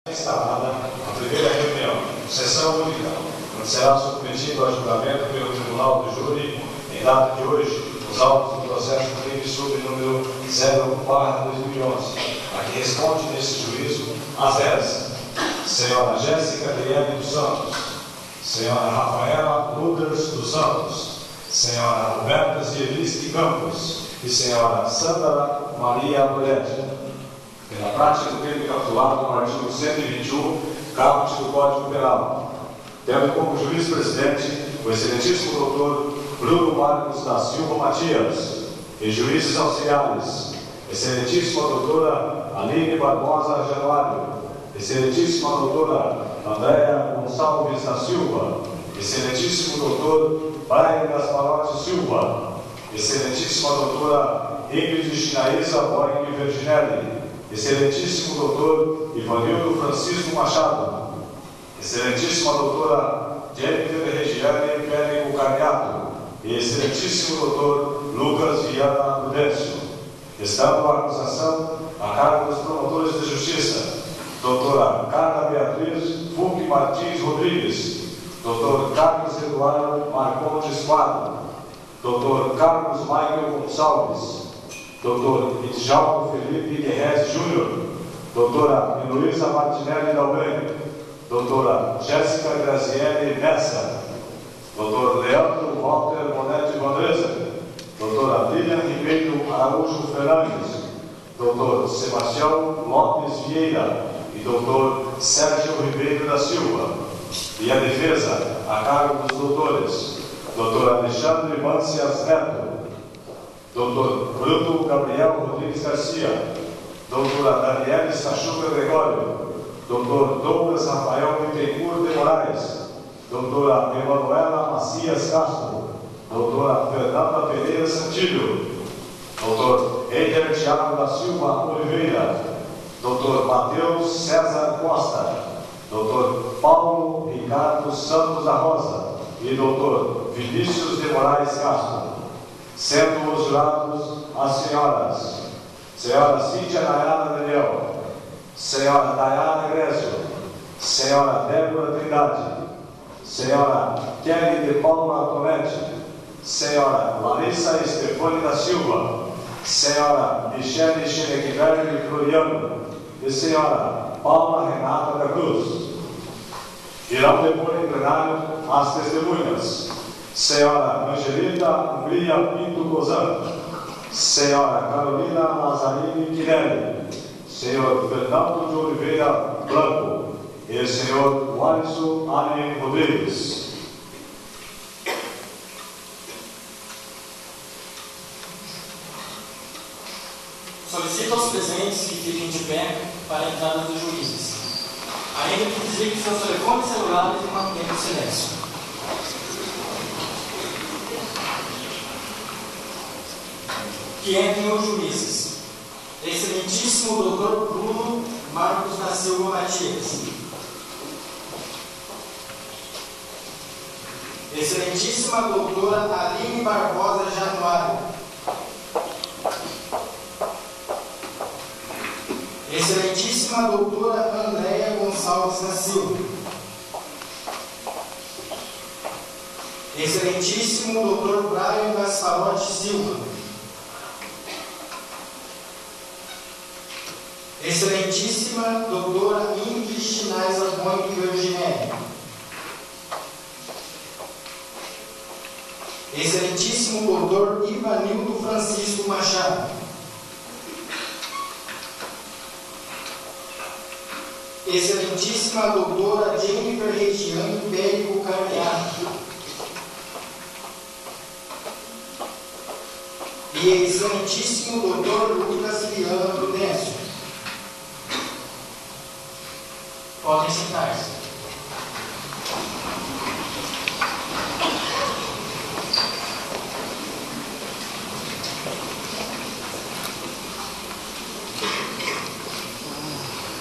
Instalada a primeira reunião, sessão única, onde será submetido a julgamento pelo Tribunal do Júri, em data de hoje, os autos do processo de crime sob número 0/2011, a que responde nesse juízo as eras: senhora Jéssica Adriane dos Santos, senhora Rafaela Lucas dos Santos, senhora Roberta Zieliski Campos e senhora Sandra Maria Moretti, pela prática do crime capturado no artigo 121, caput do Código Penal, tendo como juiz-presidente o excelentíssimo doutor Bruno Marcos da Silva Matias, e juízes auxiliares, excelentíssima doutora Aline Barbosa Januário, excelentíssima doutora Andréa Gonçalves da Silva, excelentíssimo doutor Brian Gasparotti Silva, excelentíssima doutora Ingrid Chinaísa Boing Virginelli, excelentíssimo doutor Ivanildo Francisco Machado, excelentíssima doutora Jennifer Regiane Périco Carniato e excelentíssimo doutor Lucas Viana Prudêncio, estando a acusação a cargo dos promotores de justiça, doutora Carla Beatriz Fulk Martins Rodrigues, doutor Carlos Eduardo Marcondes Quadro, doutor Carlos Michael Gonçalves, doutor Djalmo Felipe Guerrez Júnior, doutora Heloísa Martinelli Dalben, doutora Jéssica Graziele Messa, doutor Leandro Walter Monetti Vandresa, doutora Lilian Ribeiro Araújo Fernandes, doutor Sebastião Lopes Vieira e doutor Sérgio Ribeiro da Silva, e a defesa a cargo dos doutores doutor Alexandre Mancias Neto, doutor Bruno Gabriel Rodrigues Garcia, doutora Daniele Sachuca Gregório, doutor Douglas Rafael Bittencourt de Moraes, doutora Emanuela Macias Castro, doutora Fernanda Pereira Santilho, doutor Eider Thiago da Silva Oliveira, doutor Matheus César Costa, doutor Paulo Ricardo Santos da Rosa e doutor Vinícius de Moraes Castro, sendo os jurados as senhoras: senhora Cíntia Nayara Daniel, senhora Dayana Grésio, senhora Débora Trindade, senhora Kelly de Paula Tonetti, senhora Larissa Estefani da Silva, senhora Michele Scheneckberg Floriano e senhora Paula Renata da Cruz. Irão depor em plenário as testemunhas: senhora Angelita Hungria Pinto Gozan, senhora Carolina Lazzarini Quinelli, senhor Fernando de Oliveira Blanco e senhor Walisson Allen Rodrigues. Solicito aos presentes que fiquem de pé para a entrada dos juízes. Ainda que desliguem seus telefones celulares e mantenham o silêncio. Que entrem os juízes: excelentíssimo doutor Bruno Marcos da Silva Matias, excelentíssima doutora Aline Barbosa Januário, excelentíssima doutora Andréa Gonçalves da Silva, excelentíssimo doutor Brian Gasparotti Silva, excelentíssima doutora Ingrid Chinaísa Boing Virginelli, excelentíssimo doutor Ivanildo Francisco Machado, excelentíssima doutora Jennifer Regiane Périco Carniato e excelentíssimo doutor Lucas Viana Prudêncio. Podem sentar-se.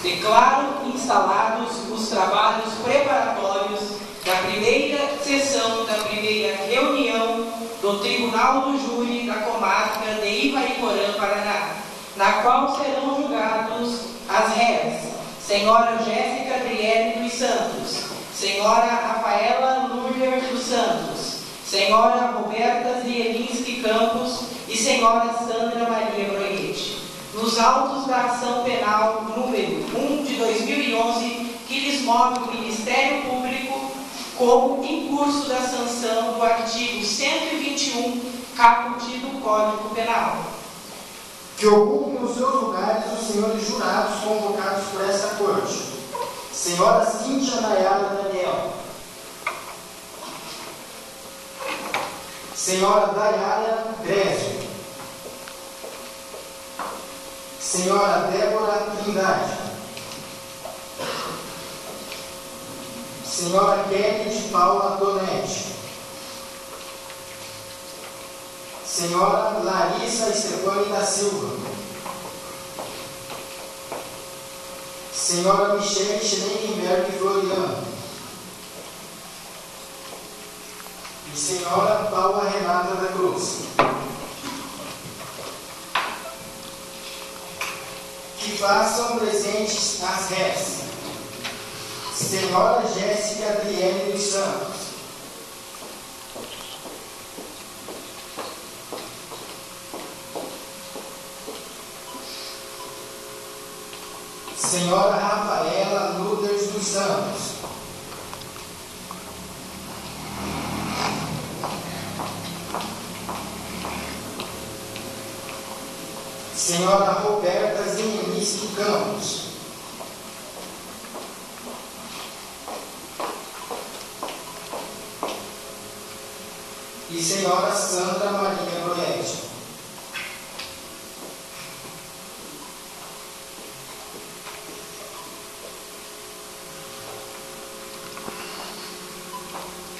Declaro instalados os trabalhos preparatórios da primeira sessão da primeira reunião do Tribunal do Júri da Comarca de Ivaiporã, Paraná, na qual serão julgados as réis Senhora Jéssica Adriele dos Santos, Senhora Rafaela Lúger dos Santos, Senhora Roberta Zielinski Campos e Senhora Sandra Maria Broete, nos autos da ação penal número 1 de 2011, que lhes move o Ministério Público como em curso da sanção do artigo 121, caput do Código Penal. Que ocupem os seus lugares os senhores jurados convocados por esta corte. Senhora Cíntia Nayara Daniel. Senhora Dayara Grésio. Senhora Débora Trindade. Senhora Kelly de Paula Donete. Senhora Larissa Estefani da Silva. Senhora Michele Schneidenberg Floriano. E Senhora Paula Renata da Cruz. Que façam presentes as rés. Senhora Jéssica Adriele dos Santos. Senhora Rafaela Luders dos Santos. Senhora Roberta Zielinski Campos. E Senhora Sandra Maria Broete.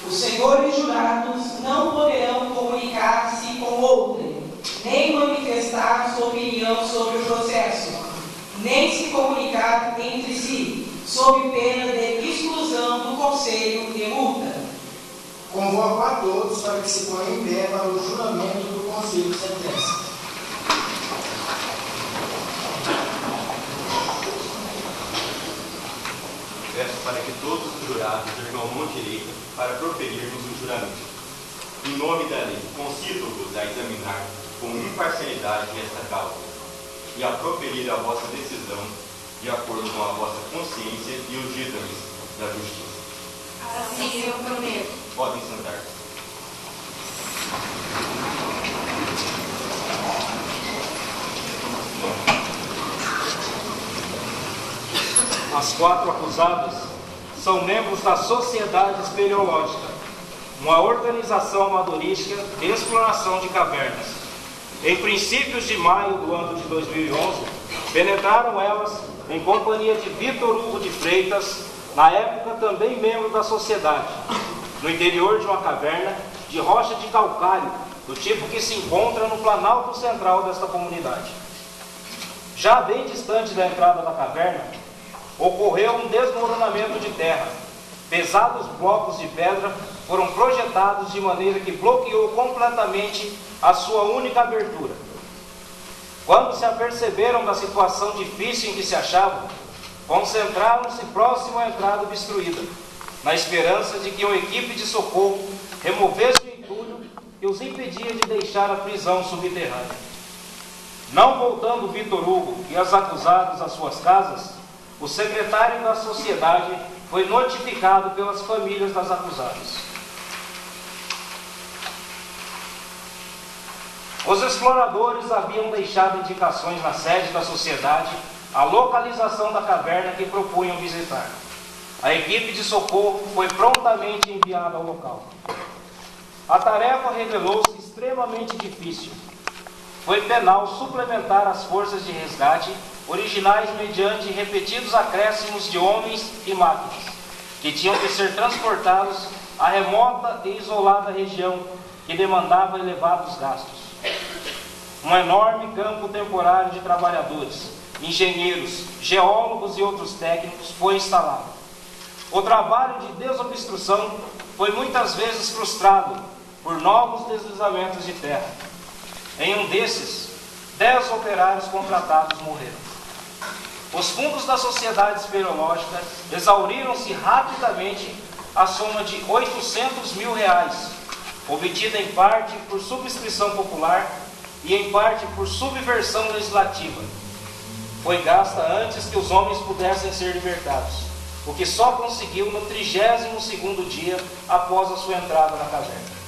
Os senhores jurados não poderão comunicar-se com outrem, nem manifestar sua opinião sobre o processo, nem se comunicar entre si, sob pena de exclusão do Conselho de multa. Convoco a todos para que se ponham em pé para o juramento do Conselho de Sentença. Peço para que todos os jurados ergam a mão direita para proferirmos o juramento. Em nome da lei, concedo-vos a examinar com imparcialidade esta causa e a proferir a vossa decisão de acordo com a vossa consciência e os ditames da justiça. Assim eu prometo. Podem sentar-se. As quatro acusadas são membros da Sociedade Espeleológica, uma organização amadorística de exploração de cavernas. Em princípios de maio do ano de 2011, penetraram elas em companhia de Vitor Hugo de Freitas, na época também membro da sociedade, no interior de uma caverna de rocha de calcário, do tipo que se encontra no planalto central desta comunidade. Já bem distante da entrada da caverna, ocorreu um desmoronamento de terra. Pesados blocos de pedra foram projetados de maneira que bloqueou completamente a sua única abertura. Quando se aperceberam da situação difícil em que se achavam, concentraram-se próximo à entrada obstruída, na esperança de que uma equipe de socorro removesse o entulho que os impedia de deixar a prisão subterrânea. Não voltando Vitor Hugo e as acusadas às suas casas, o secretário da sociedade foi notificado pelas famílias das acusadas. Os exploradores haviam deixado indicações na sede da sociedade a localização da caverna que propunham visitar. A equipe de socorro foi prontamente enviada ao local. A tarefa revelou-se extremamente difícil. Foi penal suplementar as forças de resgate, originais mediante repetidos acréscimos de homens e máquinas, que tinham que ser transportados à remota e isolada região que demandava elevados gastos. Um enorme campo temporário de trabalhadores, engenheiros, geólogos e outros técnicos foi instalado. O trabalho de desobstrução foi muitas vezes frustrado por novos deslizamentos de terra. Em um desses, 10 operários contratados morreram. Os fundos da Sociedade Esperológica exauriram-se rapidamente a soma de R$800 mil, obtida em parte por subscrição popular e em parte por subversão legislativa. Foi gasta antes que os homens pudessem ser libertados, o que só conseguiu no 32º dia após a sua entrada na caverna.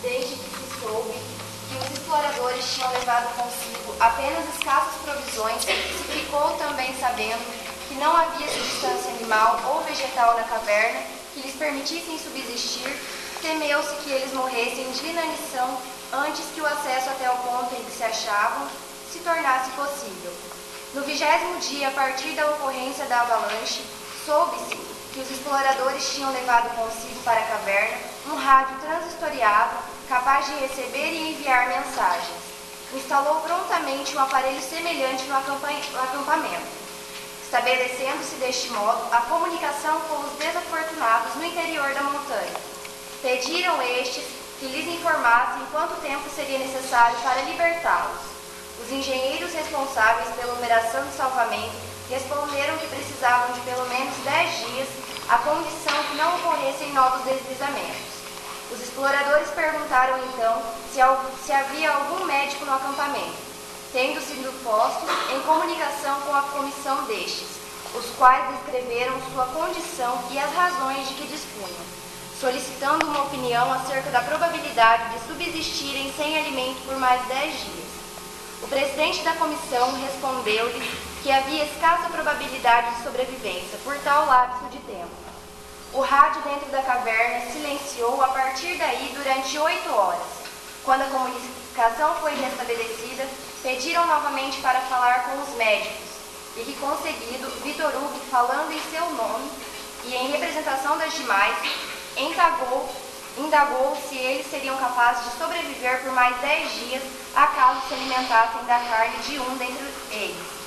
Desde que se soube que os exploradores tinham levado consigo apenas escassas provisões, se ficou também sabendo que não havia substância animal ou vegetal na caverna que lhes permitissem subsistir, temeu-se que eles morressem de inanição antes que o acesso até o ponto em que se achavam se tornasse possível. No 20º dia, a partir da ocorrência da avalanche, soube-se que os exploradores tinham levado consigo para a caverna um rádio transistoriado capaz de receber e enviar mensagens. Instalou prontamente um aparelho semelhante no acampamento, estabelecendo-se deste modo a comunicação com os desafortunados no interior da montanha. Pediram estes que lhes informassem quanto tempo seria necessário para libertá-los. Os engenheiros responsáveis pela operação de salvamento responderam que precisavam de pelo menos 10 dias, à condição que não ocorressem novos deslizamentos. Os exploradores perguntaram então se havia algum médico no acampamento, tendo sido postos em comunicação com a comissão destes, os quais descreveram sua condição e as razões de que dispunham, solicitando uma opinião acerca da probabilidade de subsistirem sem alimento por mais 10 dias. O presidente da comissão respondeu-lhes que havia escassa probabilidade de sobrevivência por tal lapso de tempo. O rádio dentro da caverna silenciou a partir daí durante 8 horas. Quando a comunicação foi restabelecida, pediram novamente para falar com os médicos, e que conseguido, Vitor Hugo, falando em seu nome e em representação das demais, indagou se eles seriam capazes de sobreviver por mais 10 dias, acaso se alimentassem da carne de um dentre eles.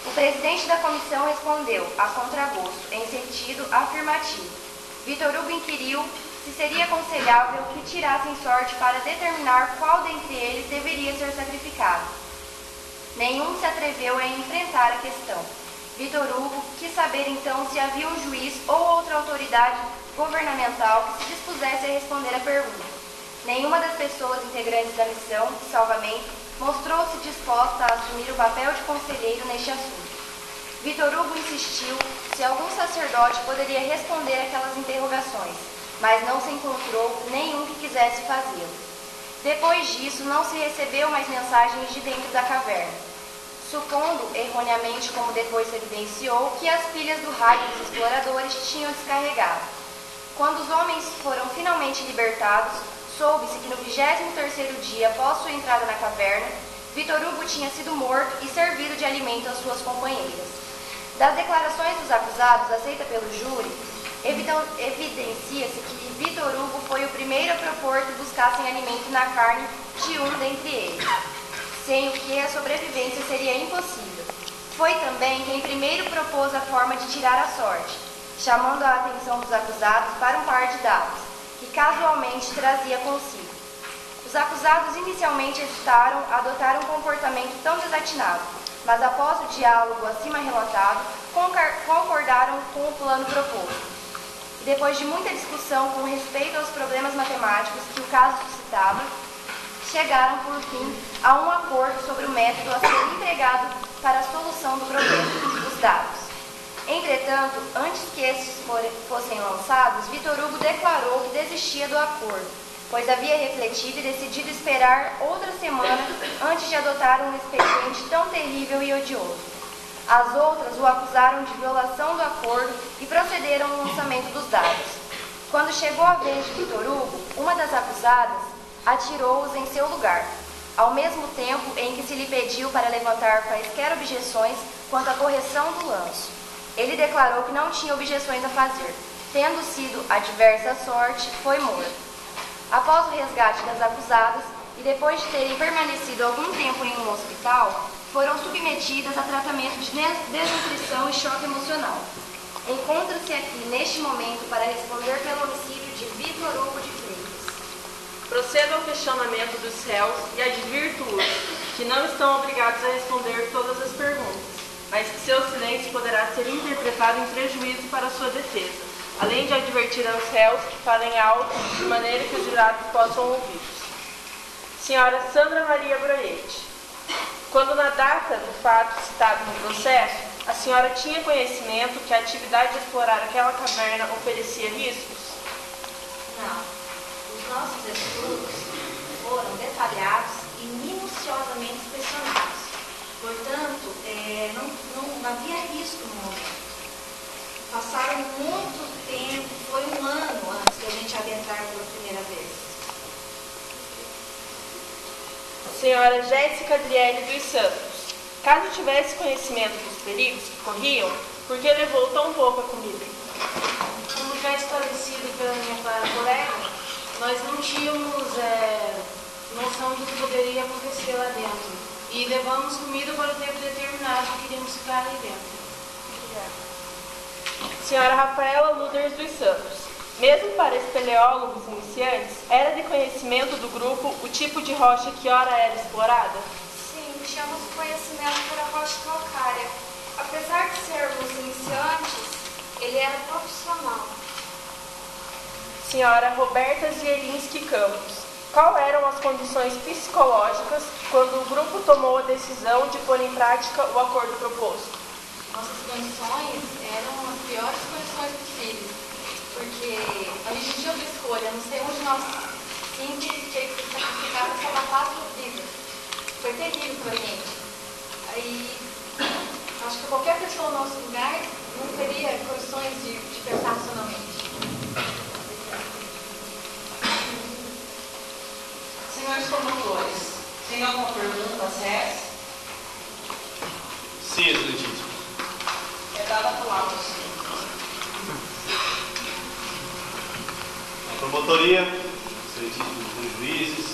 O presidente da comissão respondeu, a contragosto, em sentido afirmativo. Vitor Hugo inquiriu se seria aconselhável que tirassem sorte para determinar qual dentre eles deveria ser sacrificado. Nenhum se atreveu a enfrentar a questão. Vitor Hugo quis saber então se havia um juiz ou outra autoridade governamental que se dispusesse a responder à pergunta. Nenhuma das pessoas integrantes da missão de salvamento mostrou-se disposta a assumir o papel de conselheiro neste assunto. Vitor Hugo insistiu se algum sacerdote poderia responder aquelas interrogações, mas não se encontrou nenhum que quisesse fazê-lo. Depois disso, não se recebeu mais mensagens de dentro da caverna, supondo, erroneamente, como depois se evidenciou, que as pilhas do rádio dos exploradores tinham descarregado. Quando os homens foram finalmente libertados, soube-se que no 23º dia após sua entrada na caverna, Vitor Hugo tinha sido morto e servido de alimento às suas companheiras. Das declarações dos acusados aceitas pelo júri, evidencia-se que Vitor Hugo foi o primeiro a propor que buscassem alimento na carne de um dentre eles, sem o que a sobrevivência seria impossível. Foi também quem primeiro propôs a forma de tirar a sorte, chamando a atenção dos acusados para um par de dados, que casualmente trazia consigo. Os acusados inicialmente hesitaram a adotar um comportamento tão desatinado, mas após o diálogo acima relatado, concordaram com o plano proposto. E depois de muita discussão com respeito aos problemas matemáticos que o caso suscitava, chegaram por fim a um acordo sobre o método a ser empregado para a solução do problema, os dados. Entretanto, antes que estes fossem lançados, Vitor Hugo declarou que desistia do acordo, pois havia refletido e decidido esperar outra semana antes de adotar um expediente tão terrível e odioso. As outras o acusaram de violação do acordo e procederam ao lançamento dos dados. Quando chegou a vez de Vitor Hugo, uma das acusadas atirou-os em seu lugar, ao mesmo tempo em que se lhe pediu para levantar quaisquer objeções quanto à correção do lanço. Ele declarou que não tinha objeções a fazer. Tendo sido adversa sorte, foi morto. Após o resgate das acusadas e depois de terem permanecido algum tempo em um hospital, foram submetidas a tratamento de desnutrição e choque emocional. Encontra-se aqui, neste momento, para responder pelo homicídio de Vitor Hugo de Freitas. Procedo ao questionamento dos réus e advirto-os que não estão obrigados a responder todas as perguntas. mas que seu silêncio poderá ser interpretado em prejuízo para sua defesa, além de advertir aos réus que falem alto, de maneira que os jurados possam ouvi-los. Senhora Sandra Maria Broete, quando na data do fato citado no processo, a senhora tinha conhecimento que a atividade de explorar aquela caverna oferecia riscos? Não. Os nossos estudos foram detalhados e minuciosamente inspecionados. Portanto, não havia risco no momento. Passaram muito tempo, foi um ano antes de a gente adentrar pela primeira vez. Senhora Jéssica Adriele dos Santos, caso tivesse conhecimento dos perigos que corriam, por que levou tão pouco a comida? Como já esclarecido pela minha colega, nós não tínhamos noção do que poderia acontecer lá dentro. E levamos comida para o tempo determinado que iríamos ficar ali dentro. Obrigada. Senhora Rafaela Luders dos Santos, mesmo para espeleólogos iniciantes, era de conhecimento do grupo o tipo de rocha que ora era explorada? Sim, tínhamos conhecimento por a rocha calcária. Apesar de sermos iniciantes, ele era profissional. Senhora Roberta Zielinski Campos, qual eram as condições psicológicas quando o grupo tomou a decisão de pôr em prática o acordo proposto? Nossas condições eram as piores condições possíveis, porque a gente tinha outra escolha, não sei onde nós simples ter que sacrificar para salvar 4 vidas. Foi terrível para a gente. Aí, acho que qualquer pessoa no nosso lugar não teria condições de pensar racionalmente. Senhores promotores, tem alguma pergunta às réis? Sim, excelentíssimo. É dada a palavra, senhor. A promotoria, excelentíssimos juízes,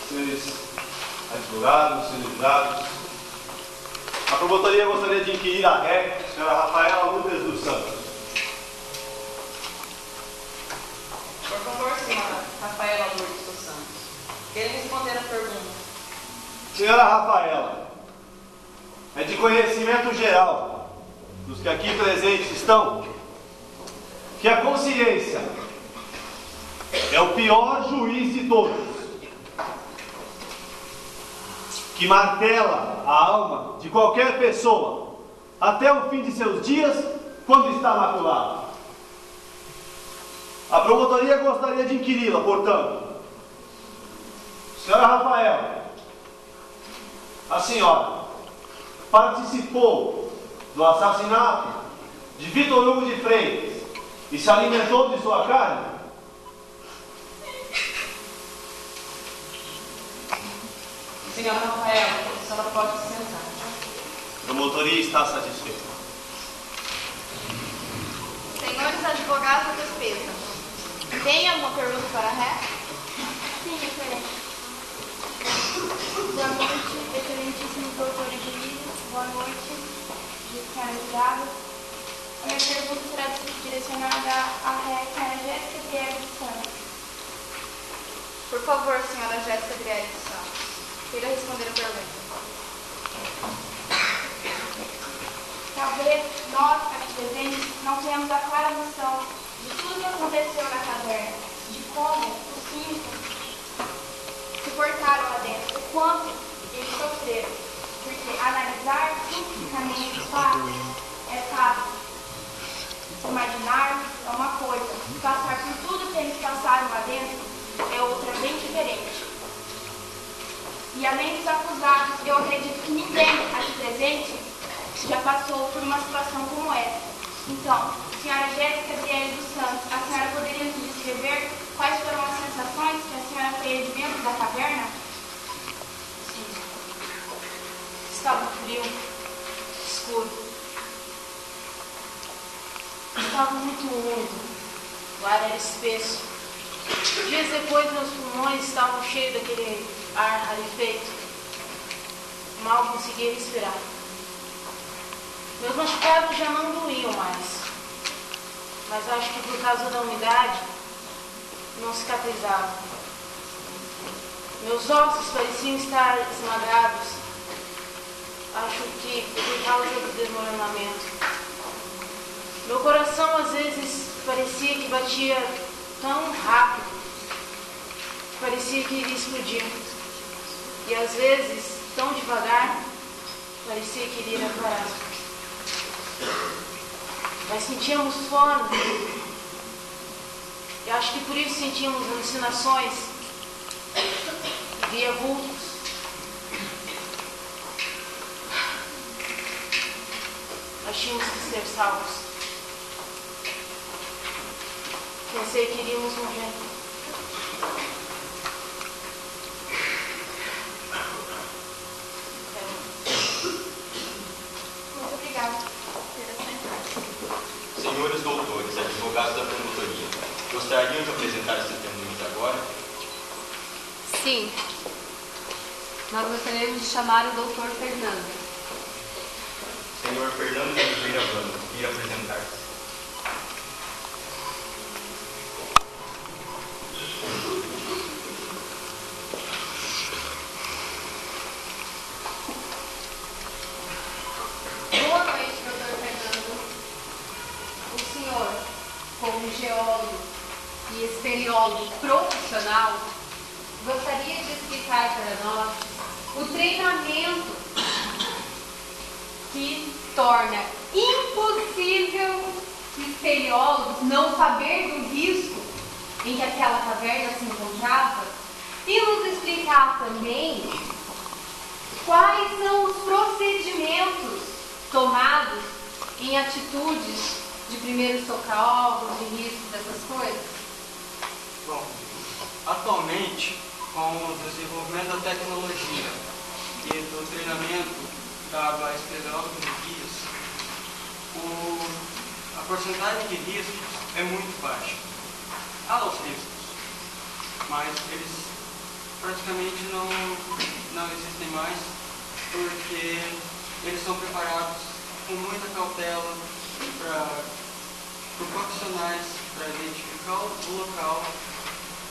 senhores advogados, senhores jurados. A promotoria gostaria de inquirir a ré, senhora Rafaela Lucas dos Santos. Por favor, senhora Rafaela Lourdes dos Santos, quero responder a pergunta. Senhora Rafaela, é de conhecimento geral dos que aqui presentes estão que a consciência é o pior juiz de todos, que martela a alma de qualquer pessoa até o fim de seus dias, quando está maculado. A promotoria gostaria de inquiri-la, portanto. Senhora Rafaela, a senhora participou do assassinato de Vitor Hugo de Freitas e se alimentou de sua carne? Senhora Rafaela, a senhora pode se sentar. A promotoria está satisfeita. Senhores advogados da defesa, tem alguma pergunta para a ré? Sim, excelente. Boa noite, excelentíssimos doutores juízes. Boa noite, senhora jurada. A minha pergunta será direcionada à ré, senhora Jéssica Adriele dos Santos. Por favor, senhora Jéssica Adriele dos Santos, queira responder a pergunta. Talvez nós, aqui presentes, não tenhamos a clara noção de tudo que aconteceu na caverna, de como os símbolos se portaram lá dentro, o quanto eles sofreram. Porque analisar cientificamente os fatos é fácil. Imaginar é uma coisa, passar por tudo que eles passaram lá dentro é outra bem diferente. E além dos acusados, eu acredito que ninguém aqui presente já passou por uma situação como essa. Então, senhora Jéssica Adriele dos Santos, a senhora poderia nos descrever quais foram as sensações que a senhora teve dentro da caverna? Sim. Estava frio, escuro. Estava muito úmido. O ar era espesso. Dias depois, meus pulmões estavam cheios daquele ar rarefeito. Mal conseguia respirar. Meus machucados já não doíam mais. Mas acho que por causa da umidade, não cicatrizavam. Meus ossos pareciam estar esmagados. acho que por causa do desmoronamento. Meu coração às vezes parecia que batia tão rápido, parecia que iria explodir. E às vezes, tão devagar, parecia que iria parar. Mas sentíamos fome. E acho que por isso sentíamos alucinações. Via vultos. Nós tínhamos que ser salvos. Pensei que iríamos morrer. Muito obrigada. Senhores doutores, advogados da promotoria, gostariam de apresentar esse testemunho agora? Sim. Nós gostaríamos de chamar o doutor Fernando. Senhor Fernando de Oliveira Vando, ir apresentar-se. Boa noite, doutor Fernando. O senhor, como geólogo e espeleólogo profissional, gostaria de explicar para nós o treinamento que torna impossível espeleólogos não saber do risco em que aquela caverna se encontrava e nos explicar também quais são os procedimentos tomados em atitudes de primeiros socorros, de risco, dessas coisas? Bom, atualmente, com o desenvolvimento da tecnologia e do treinamento dado a espeleólogos e guias, a porcentagem de riscos é muito baixa. Há os riscos, mas eles praticamente não existem mais, porque eles são preparados com muita cautela por profissionais para identificar o local,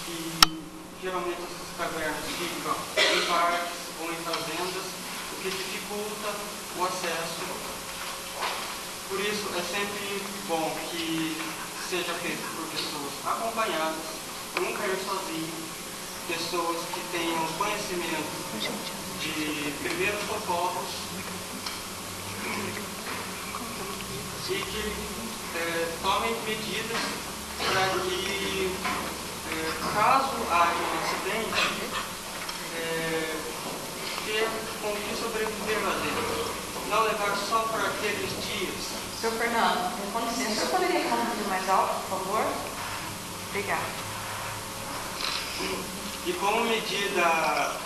que geralmente essas cavernas ficam em parques ou em fazendas, o que dificulta o acesso. Por isso é sempre bom que seja feito por pessoas acompanhadas, nunca ir sozinho, pessoas que tenham conhecimento de primeiros socorros e que tomem medidas para que, caso haja um acidente, ter com que sobreviver lá dentro. Não levar só para aqueles dias. Seu Fernando, com licença, o senhor poderia falar um pouquinho mais alto, por favor? Obrigada. E como medida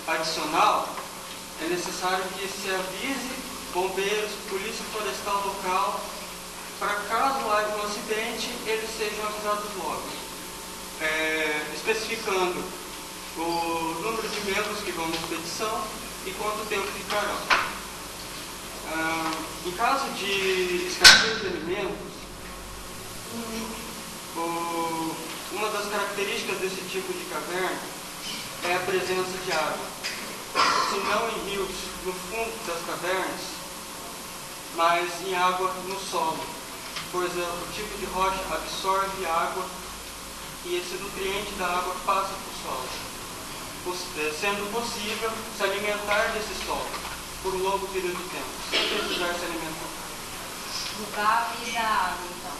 adicional, é necessário que se avise bombeiros, polícia florestal local, para caso haja um acidente, eles sejam avisados logo. Especificando o número de membros que vão na expedição e quanto tempo ficarão. Em caso de escassez de alimentos, uma das características desse tipo de caverna é a presença de água. Se não em rios no fundo das cavernas, mas em água no solo, pois o tipo de rocha absorve água e esse nutriente da água passa para o solo, sendo possível se alimentar desse solo por um longo período de tempo, sem precisar se alimentar. Do vale e da água, então.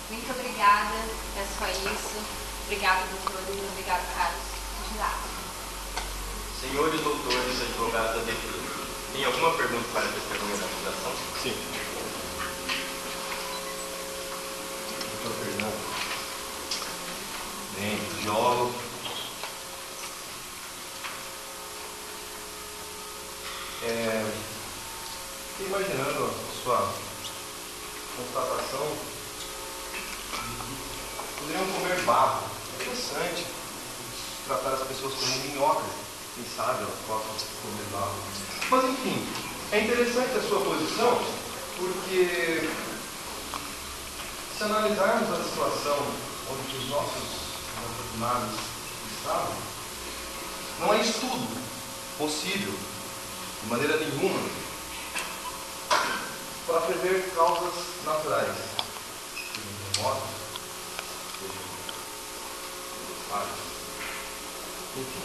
Muito obrigada, é só isso. Obrigada, doutores, obrigado, caros jurados. Senhores doutores, advogados da defesa, tem alguma pergunta para a testemunha da acusação? Sim. Doutor Fernando. Bem, geólogo. Fiquei imaginando a sua constatação de que poderiam comer barro. É interessante tratar as pessoas como minhocas. Quem sabe elas possam comer barro. Mas enfim, é interessante a sua posição, porque se analisarmos a situação onde os nossos antepassadados estavam, não é estudo possível de maneira nenhuma, para prever causas naturais, sejam terremotos, sejam falhas, enfim.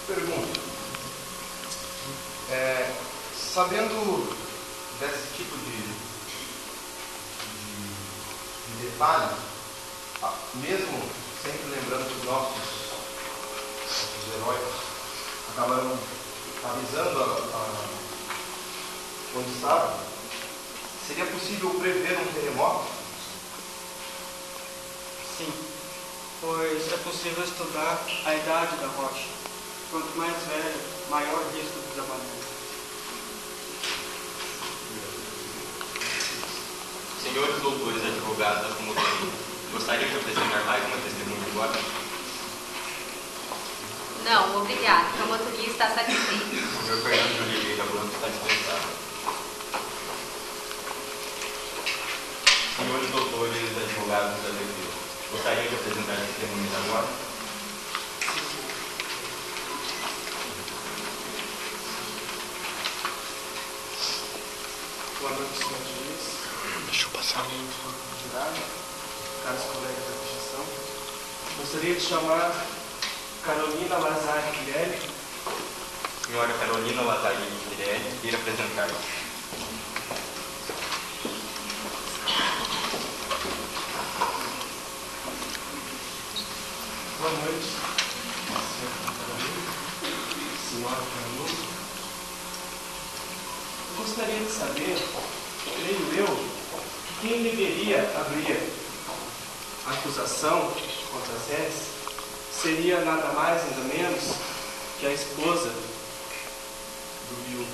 Pergunta: sabendo desse tipo de detalhe, mesmo sempre lembrando que os nossos heróis acabaram avisando onde estavam, seria possível prever um terremoto? Sim, pois é possível estudar a idade da rocha. Quanto mais velha, maior o risco de desabamento. Senhores doutores advogados da promotoria, gostariam de apresentar mais uma testemunha agora? Não, obrigado. A promotoria está satisfeita. O senhor Fernando de Oliveira Blanco está dispensado. Senhores doutores advogados da defesa, gostariam de apresentar testemunhas agora? Boa noite, senhor juiz. Deixa eu passar. Caros colegas da Constituição, gostaria de chamar Carolina Lazari Pirelli. Senhora Carolina Lazari Pirelli, ir apresentar-se. Boa noite, senhora Carolina, senhora Carolina. Eu gostaria de saber, creio eu, quem deveria abrir a acusação contra as Zés seria nada mais, nada menos que a esposa do viúvo.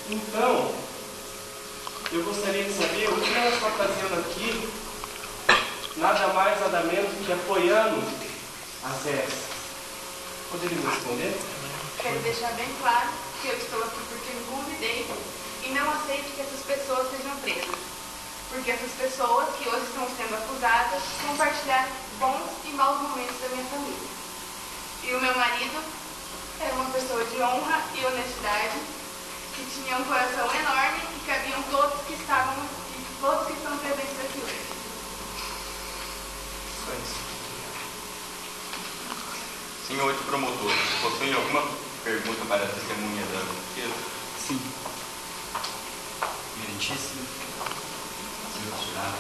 Então, eu gostaria de saber o que ela está fazendo aqui, nada mais, nada menos do que apoiando as Zés. Poderia me responder? Quero deixar bem claro que eu estou aqui porque me convidei e não aceito que essas pessoas sejam presas. Porque essas pessoas que hoje estão sendo acusadas compartilharam bons e maus momentos da minha família. E o meu marido era uma pessoa de honra e honestidade, que tinha um coração enorme e cabiam todos que estão presentes aqui hoje. Só isso. Senhores promotores, possuem alguma pergunta para a testemunha da defesa? Sim. Meritíssimo senhor jurado,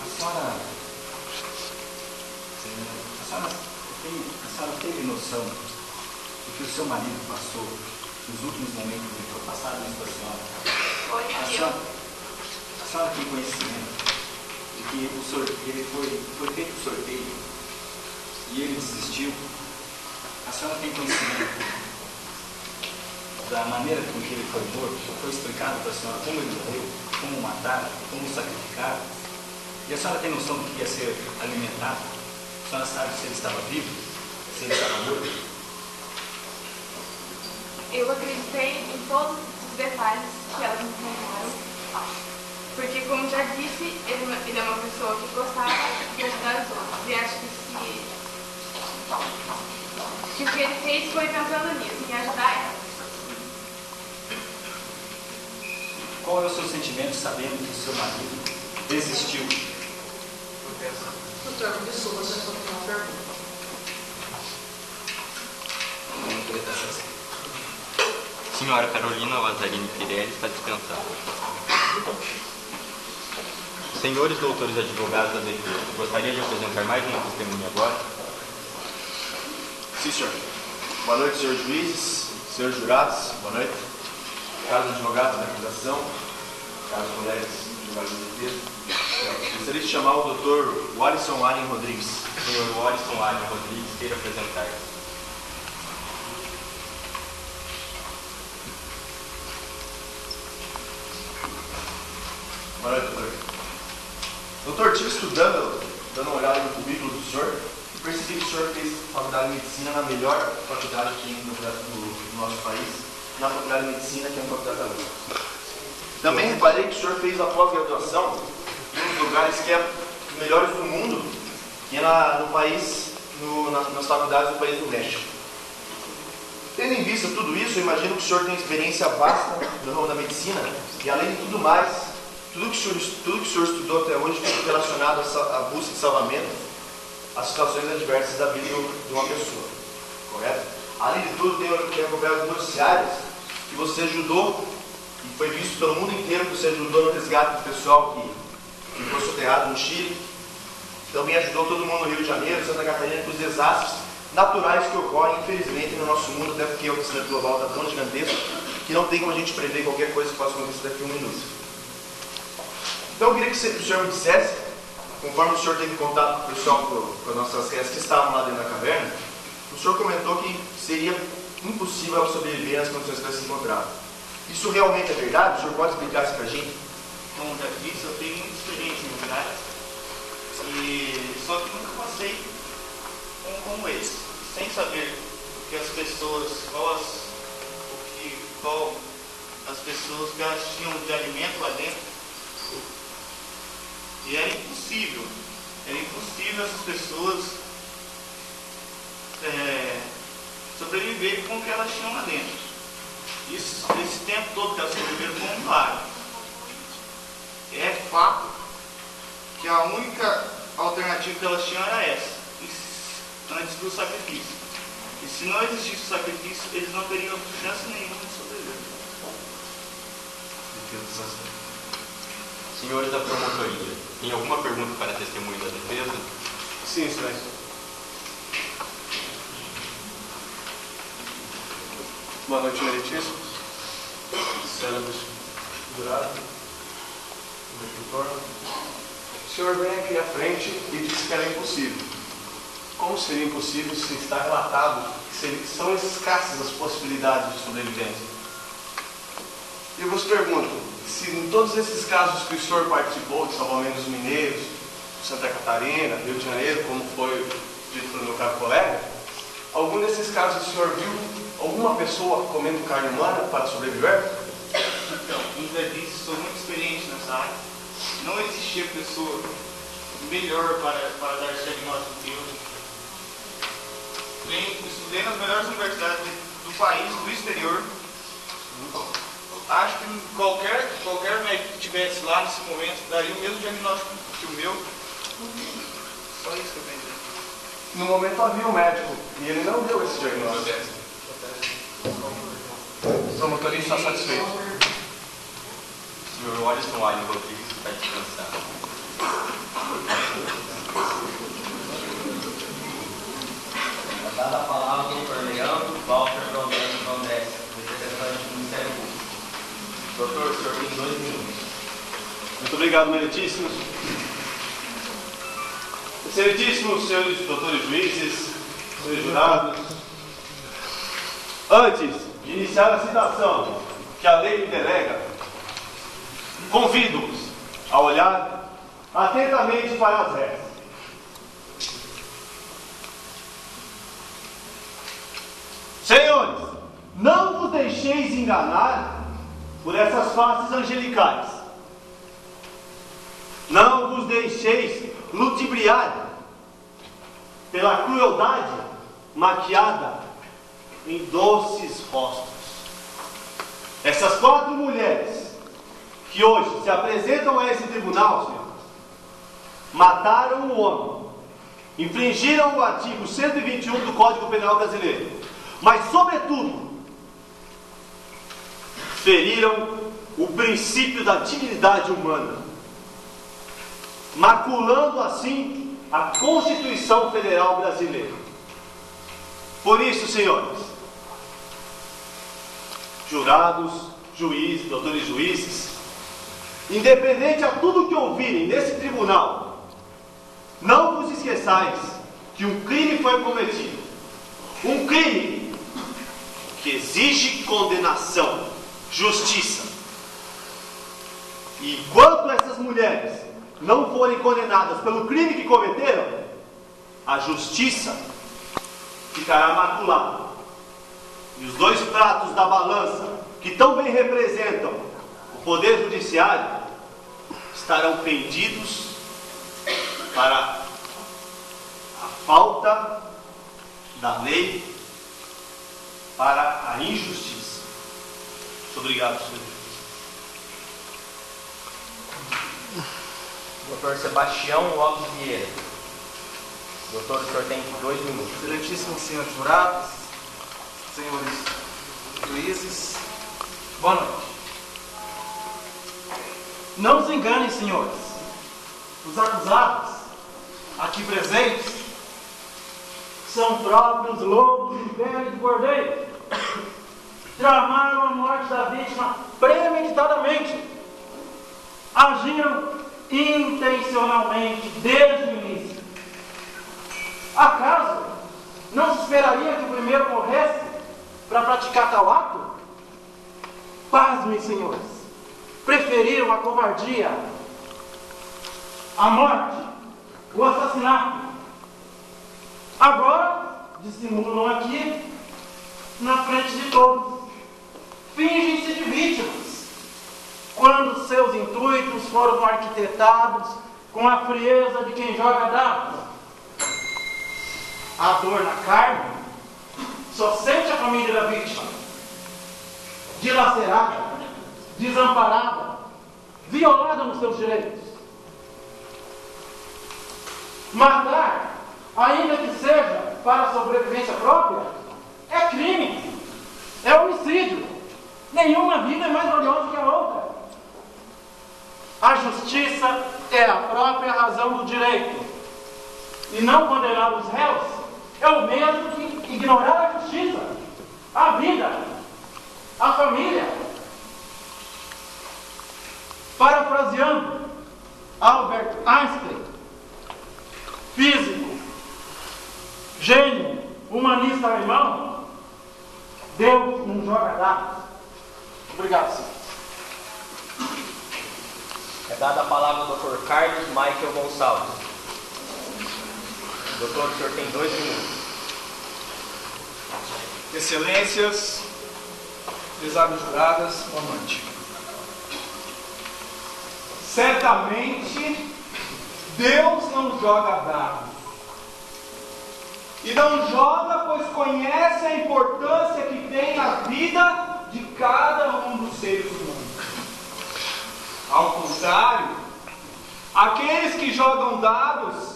a senhora teve noção do que o seu marido passou nos últimos momentos em que foi passado isso para a senhora? A senhora tem conhecimento de que ele foi feito o sorteio e ele desistiu? A senhora tem conhecimento da maneira com que ele foi morto? Foi explicado para a senhora como ele morreu, como o mataram, como o sacrificaram? E a senhora tem noção do que ia ser alimentado? A senhora sabe se ele estava vivo, se ele estava morto? Eu acreditei em todos os detalhes que elas me contaram, porque, como já disse, ele é uma pessoa que gostava de ajudar os outros. E acho que o que ele fez foi pensando nisso, em ajudar ela. Qual é o seu sentimento sabendo que o seu marido desistiu? Doutor, desculpa, você foi uma pergunta. Senhora Carolina Lazzarini Pirelli está dispensada. Senhores doutores advogados da defesa, gostaria de apresentar mais uma testemunha agora? Sim, senhor. Boa noite, senhores juízes, senhores jurados, boa noite. Caros advogados da acusação, caros colegas advogados da defesa, gostaria de chamar o doutor Walisson Allen Rodrigues. Senhor Walisson Allen Rodrigues, queira apresentar-se. Boa noite, doutor. Doutor, estive estudando, dando uma olhada no currículo do senhor, e percebi que o senhor fez faculdade de medicina na melhor faculdade que tem no nosso país, na faculdade de medicina, que é a faculdade da USP. Também reparei que o senhor fez a pós-graduação em um dos lugares que é os melhores do mundo, que é no país nas faculdades do país do México. Tendo em vista tudo isso, eu imagino que o senhor tem experiência vasta no ramo da medicina e, além de tudo mais, tudo que o senhor estudou até hoje foi relacionado à busca de salvamento, às situações adversas da vida de uma pessoa, correto? Além de tudo, tem acompanhado os noticiários que você ajudou, e foi visto pelo mundo inteiro que você ajudou no resgate do pessoal que foi soterrado no Chile. Também ajudou todo mundo no Rio de Janeiro, Santa Catarina, com os desastres naturais que ocorrem, infelizmente, no nosso mundo, até porque o aquecimento global está tão gigantesco que não tem como a gente prever qualquer coisa que possa acontecer daqui a 1 minuto. Então eu queria que o senhor me dissesse, conforme o senhor teve contato com o pessoal, com as nossas restas que estavam lá dentro da caverna, o senhor comentou que seria impossível sobreviver nas condições que elas se encontravam. Isso realmente é verdade? O senhor pode explicar isso para a gente? Como já disse, eu tenho muita experiência em lugares, só que nunca passei como esse, sem saber o que as pessoas, qual as pessoas que elas tinham de alimento lá dentro. E era impossível essas pessoas sobreviverem com o que elas tinham lá dentro. Esse tempo todo que elas sobreviveram foi um milagre. É fato que a única alternativa que elas tinham era essa, antes do sacrifício. E se não existisse o sacrifício, eles não teriam chance nenhuma de sobreviver. Senhores da promotoria, tem alguma pergunta para testemunho da defesa? Sim, excelência. Boa noite, meritíssimo. Célebres jurado, o senhor vem aqui à frente e diz que era impossível. Como seria impossível se está relatado que são escassas as possibilidades de sobrevivência? E eu vos pergunto, se em todos esses casos que o senhor participou, de salvamentos mineiros, Santa Catarina, Rio de Janeiro, como foi dito pelo meu caro colega, algum desses casos o senhor viu alguma pessoa comendo carne humana para sobreviver? Então, como já disse, sou muito experiente nessa área. Não existia pessoa melhor para dar esse diagnóstico que eu. Estudei nas melhores universidades do país, do exterior. Acho que qualquer médico que estivesse lá nesse momento daria o mesmo diagnóstico que o meu. Só isso que eu tenho a dizer. No momento havia um médico e ele não deu esse diagnóstico. O promotor está satisfeito. O senhor Wallison Alho Rodrigues está descansando. Dada a palavra ao doutor Leandro Walter Brondesse, representante do Ministério Público. Doutor, o senhor tem 2 minutos. Muito obrigado, meritíssimos. Excelentíssimos senhores doutores juízes, senhores jurados, antes de iniciar a citação que a lei me delega, convido-os a olhar atentamente para as restas. Senhores, não vos deixeis enganar por essas faces angelicais. Não vos deixeis ludibriar pela crueldade maquiada em doces rostos. Essas 4 mulheres que hoje se apresentam a esse tribunal, senhor, mataram um homem, infringiram o artigo 121 do Código Penal Brasileiro, mas, sobretudo, feriram o princípio da dignidade humana, maculando assim a Constituição Federal Brasileira. Por isso, senhores, jurados, juízes, doutores juízes, independente a tudo que ouvirem nesse tribunal, não vos esqueçais que um crime foi cometido. Um crime que exige condenação, justiça. E enquanto essas mulheres não forem condenadas pelo crime que cometeram, a justiça ficará maculada. E os 2 pratos da balança, que tão bem representam o Poder Judiciário, estarão pendidos para a falta da lei para a injustiça. Muito obrigado, senhor. Doutor Sebastião Lopes Vieira. Doutor, o senhor tem 2 minutos. Excelentíssimos senhores jurados, senhores juízes, boa noite. Não se enganem, senhores. Os acusados, aqui presentes, são próprios lobos de pele de cordeiro. Tramaram a morte da vítima premeditadamente. Agiram intencionalmente desde o início. Acaso não se esperaria que o primeiro morresse para praticar tal ato? Pasmem, senhores. Preferiram a covardia, a morte, o assassinato. Agora dissimulam aqui na frente de todos. Fingem-se de vítimas, quando seus intuitos foram arquitetados com a frieza de quem joga dados. A dor na carne só sente a família da vítima, dilacerada, desamparada, violada nos seus direitos. Matar, ainda que seja para a sobrevivência própria, é crime, é homicídio. Nenhuma vida é mais valiosa que a outra. A justiça é a própria razão do direito. E não condenar os réus é o mesmo que ignorar a justiça, a vida, a família. Parafraseando Albert Einstein, físico, gênio, humanista alemão, Deus não joga dados. Obrigado, senhor. É dada a palavra ao Dr. Carlos Michael Gonçalves. Doutor, o senhor tem 2 minutos. Excelências, prezadas juradas, boa noite. Certamente, Deus não joga dados. E não joga, pois conhece a importância que tem a vida de cada um dos seres humanos. Ao contrário, aqueles que jogam dados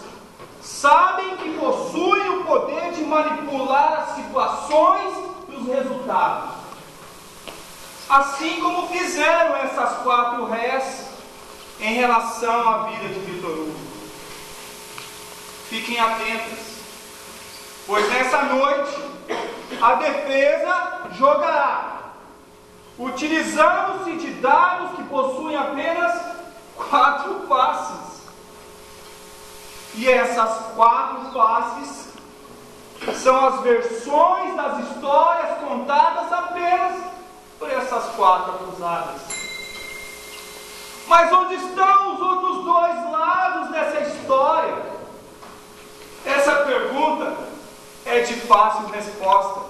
sabem que possuem o poder de manipular as situações e os resultados. Assim como fizeram essas 4 réis em relação à vida de Vitor Hugo. Fiquem atentas, pois nessa noite a defesa jogará, utilizando-se de dados que possuem apenas 4 faces. E essas 4 faces são as versões das histórias contadas apenas por essas 4 acusadas. Mas onde estão os outros 2 lados dessa história? Essa pergunta é de fácil resposta,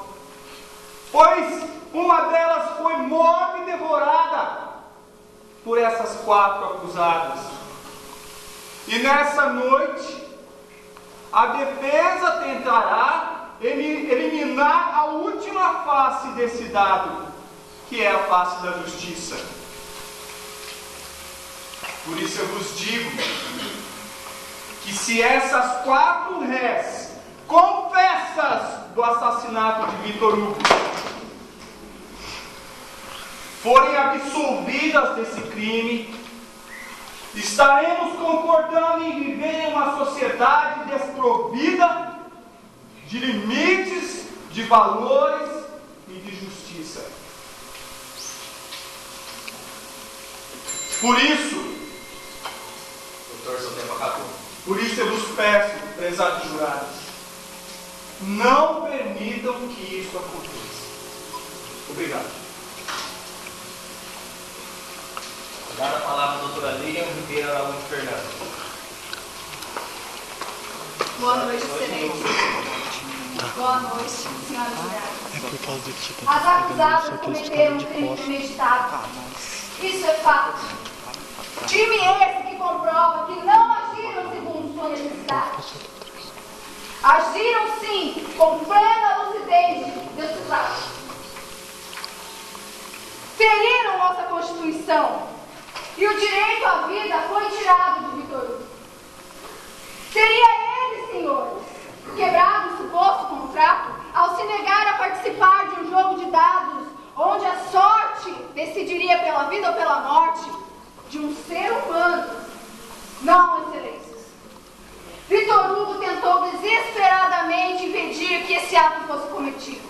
pois uma delas foi morta e devorada por essas 4 acusadas. E nessa noite, a defesa tentará eliminar a última face desse dado, que é a face da justiça. Por isso eu vos digo que se essas 4 réis confessas do assassinato de Vitor Hugo forem absolvidas desse crime, estaremos concordando em viver em uma sociedade desprovida de limites, de valores e de justiça. Por isso, doutor, seu tempo acabou. Por isso eu vos peço, prezados jurados, não permitam que isso aconteça. Obrigado. Dada a palavra à doutora Lilian Ribeiro Araújo Fernandes. Boa noite, excelência. Boa noite, senhoras e senhores. É por causa do tipo. As acusadas cometeram um crime premeditado. Isso é fato. Crime esse que comprova que não agiram segundo sua necessidade. Agiram, sim, com plena lucidez desses atos. Feriram nossa Constituição e o direito à vida foi tirado de Vitor Hugo. Seria ele, senhores, quebrado o suposto contrato ao se negar a participar de um jogo de dados onde a sorte decidiria pela vida ou pela morte de um ser humano. Não, excelências. Vitor Hugo tentou desesperadamente impedir que esse ato fosse cometido.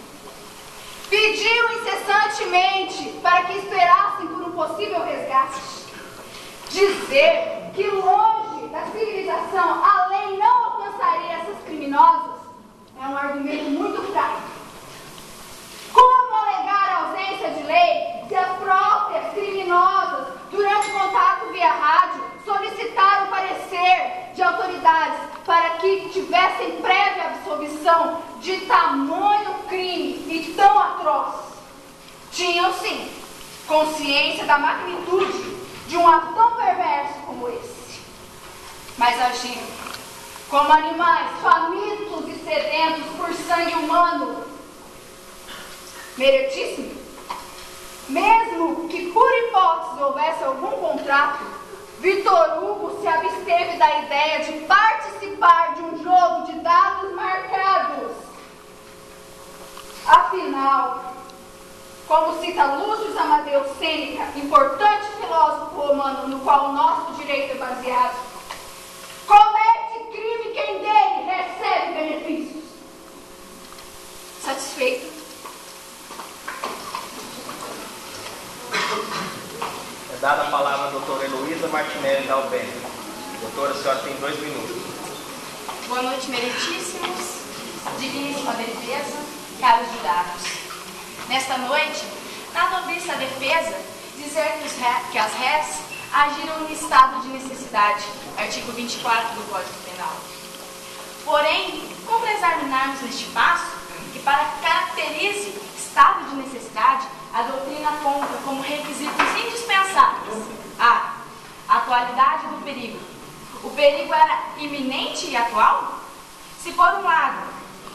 Pediu incessantemente para que esperassem por um possível resgate. Dizer que longe da civilização a lei não alcançaria essas criminosas é um argumento muito fraco. Como alegar a ausência de lei se as próprias criminosas, durante contato via rádio, solicitaram parecer de autoridades para que tivessem prévia absolvição de tamanho crime e tão atroz? Tinham, sim, consciência da magnitude de um ato tão perverso como esse. Mas agiram como animais famintos e sedentos por sangue humano, meritíssimo. Mesmo que por hipótese houvesse algum contrato, Vitor Hugo se absteve da ideia de participar de um jogo de dados marcados. Afinal, como cita Lúcio Amadeu Sêneca, importante filósofo romano no qual o nosso direito é baseado, comete crime quem dele recebe benefícios. Satisfeito? É dada a palavra à doutora Heloísa Martinelli Dalbene. Doutora, a senhora tem 2 minutos. Boa noite, meritíssimos, digníssima defesa, caros jurados. Nesta noite, nada ouvisse a defesa dizer que as réis agiram em estado de necessidade, artigo 24 do Código Penal. Porém, como examinarmos neste passo que para que caracterize estado de necessidade, a doutrina aponta como requisitos indispensáveis a atualidade do perigo. O perigo era iminente e atual? Se por um lado,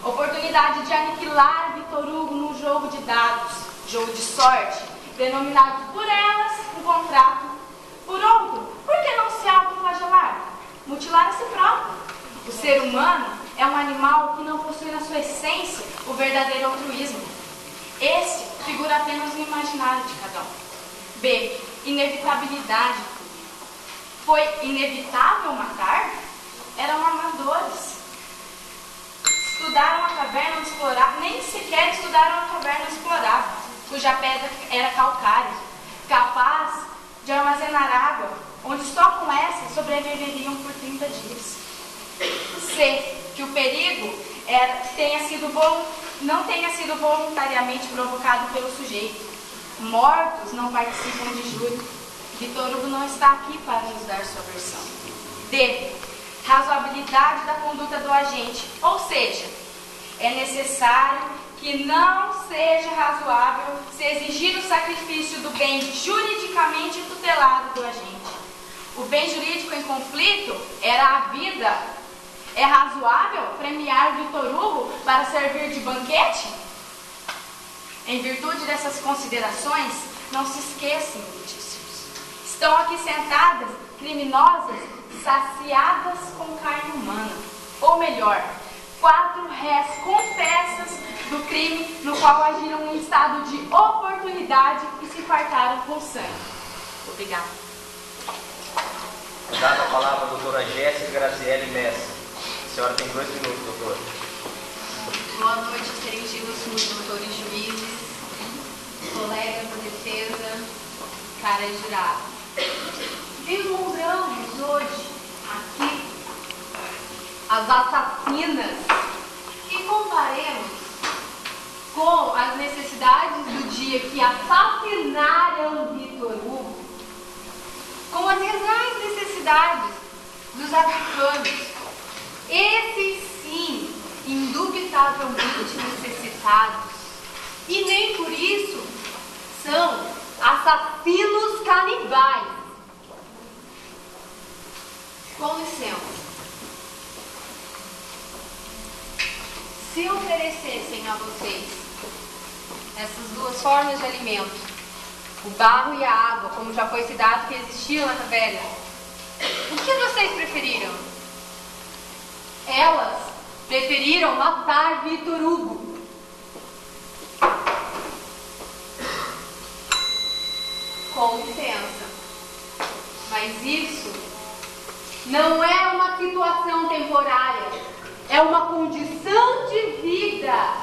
oportunidade de aniquilar Vitor Hugo num jogo de dados, jogo de sorte, denominado por elas um contrato. Por outro, por que não se autoflagelar? Mutilar a si próprio. O ser humano é um animal que não possui na sua essência o verdadeiro altruísmo. Esse figura apenas no imaginário de cada um. B. Inevitabilidade. Foi inevitável matar? Eram amadores. Estudaram a caverna explorada, nem sequer estudaram a caverna explorada, cuja pedra era calcária, capaz de armazenar água, onde só com essa sobreviveriam por 30 dias. C. Que o perigo não tenha sido voluntariamente provocado pelo sujeito. Mortos não participam de júri. Vitor Hugo não está aqui para nos dar sua versão. D. Razoabilidade da conduta do agente, ou seja, é necessário que não seja razoável se exigir o sacrifício do bem juridicamente tutelado do agente. O bem jurídico em conflito era a vida. É razoável premiar Vitor Hugo para servir de banquete? Em virtude dessas considerações, não se esqueçam, meritíssimos. Estão aqui sentadas criminosas saciadas com carne humana. Ou melhor, 4 réis confessas do crime no qual agiram em estado de oportunidade e se fartaram com sangue. Obrigada. Dada a palavra à doutora Jéssica Graziele Messa. A senhora tem 2 minutos, doutora. Boa noite, excelentíssimos doutores juízes, colegas da defesa, caras jurados. Vislumbramos hoje aqui as assassinas e comparemos com as necessidades do dia que assassinaram Vitor Hugo com as reais necessidades dos africanos. Esses sim, indubitavelmente necessitados, e nem por isso são assassinos canibais. Com licença. se oferecessem a vocês essas duas formas de alimento, o barro e a água, como já foi citado que existiam na caverna, o que vocês preferiram? Elas preferiram matar Vitor Hugo. Com licença, mas isso não é uma situação temporária, é uma condição de vida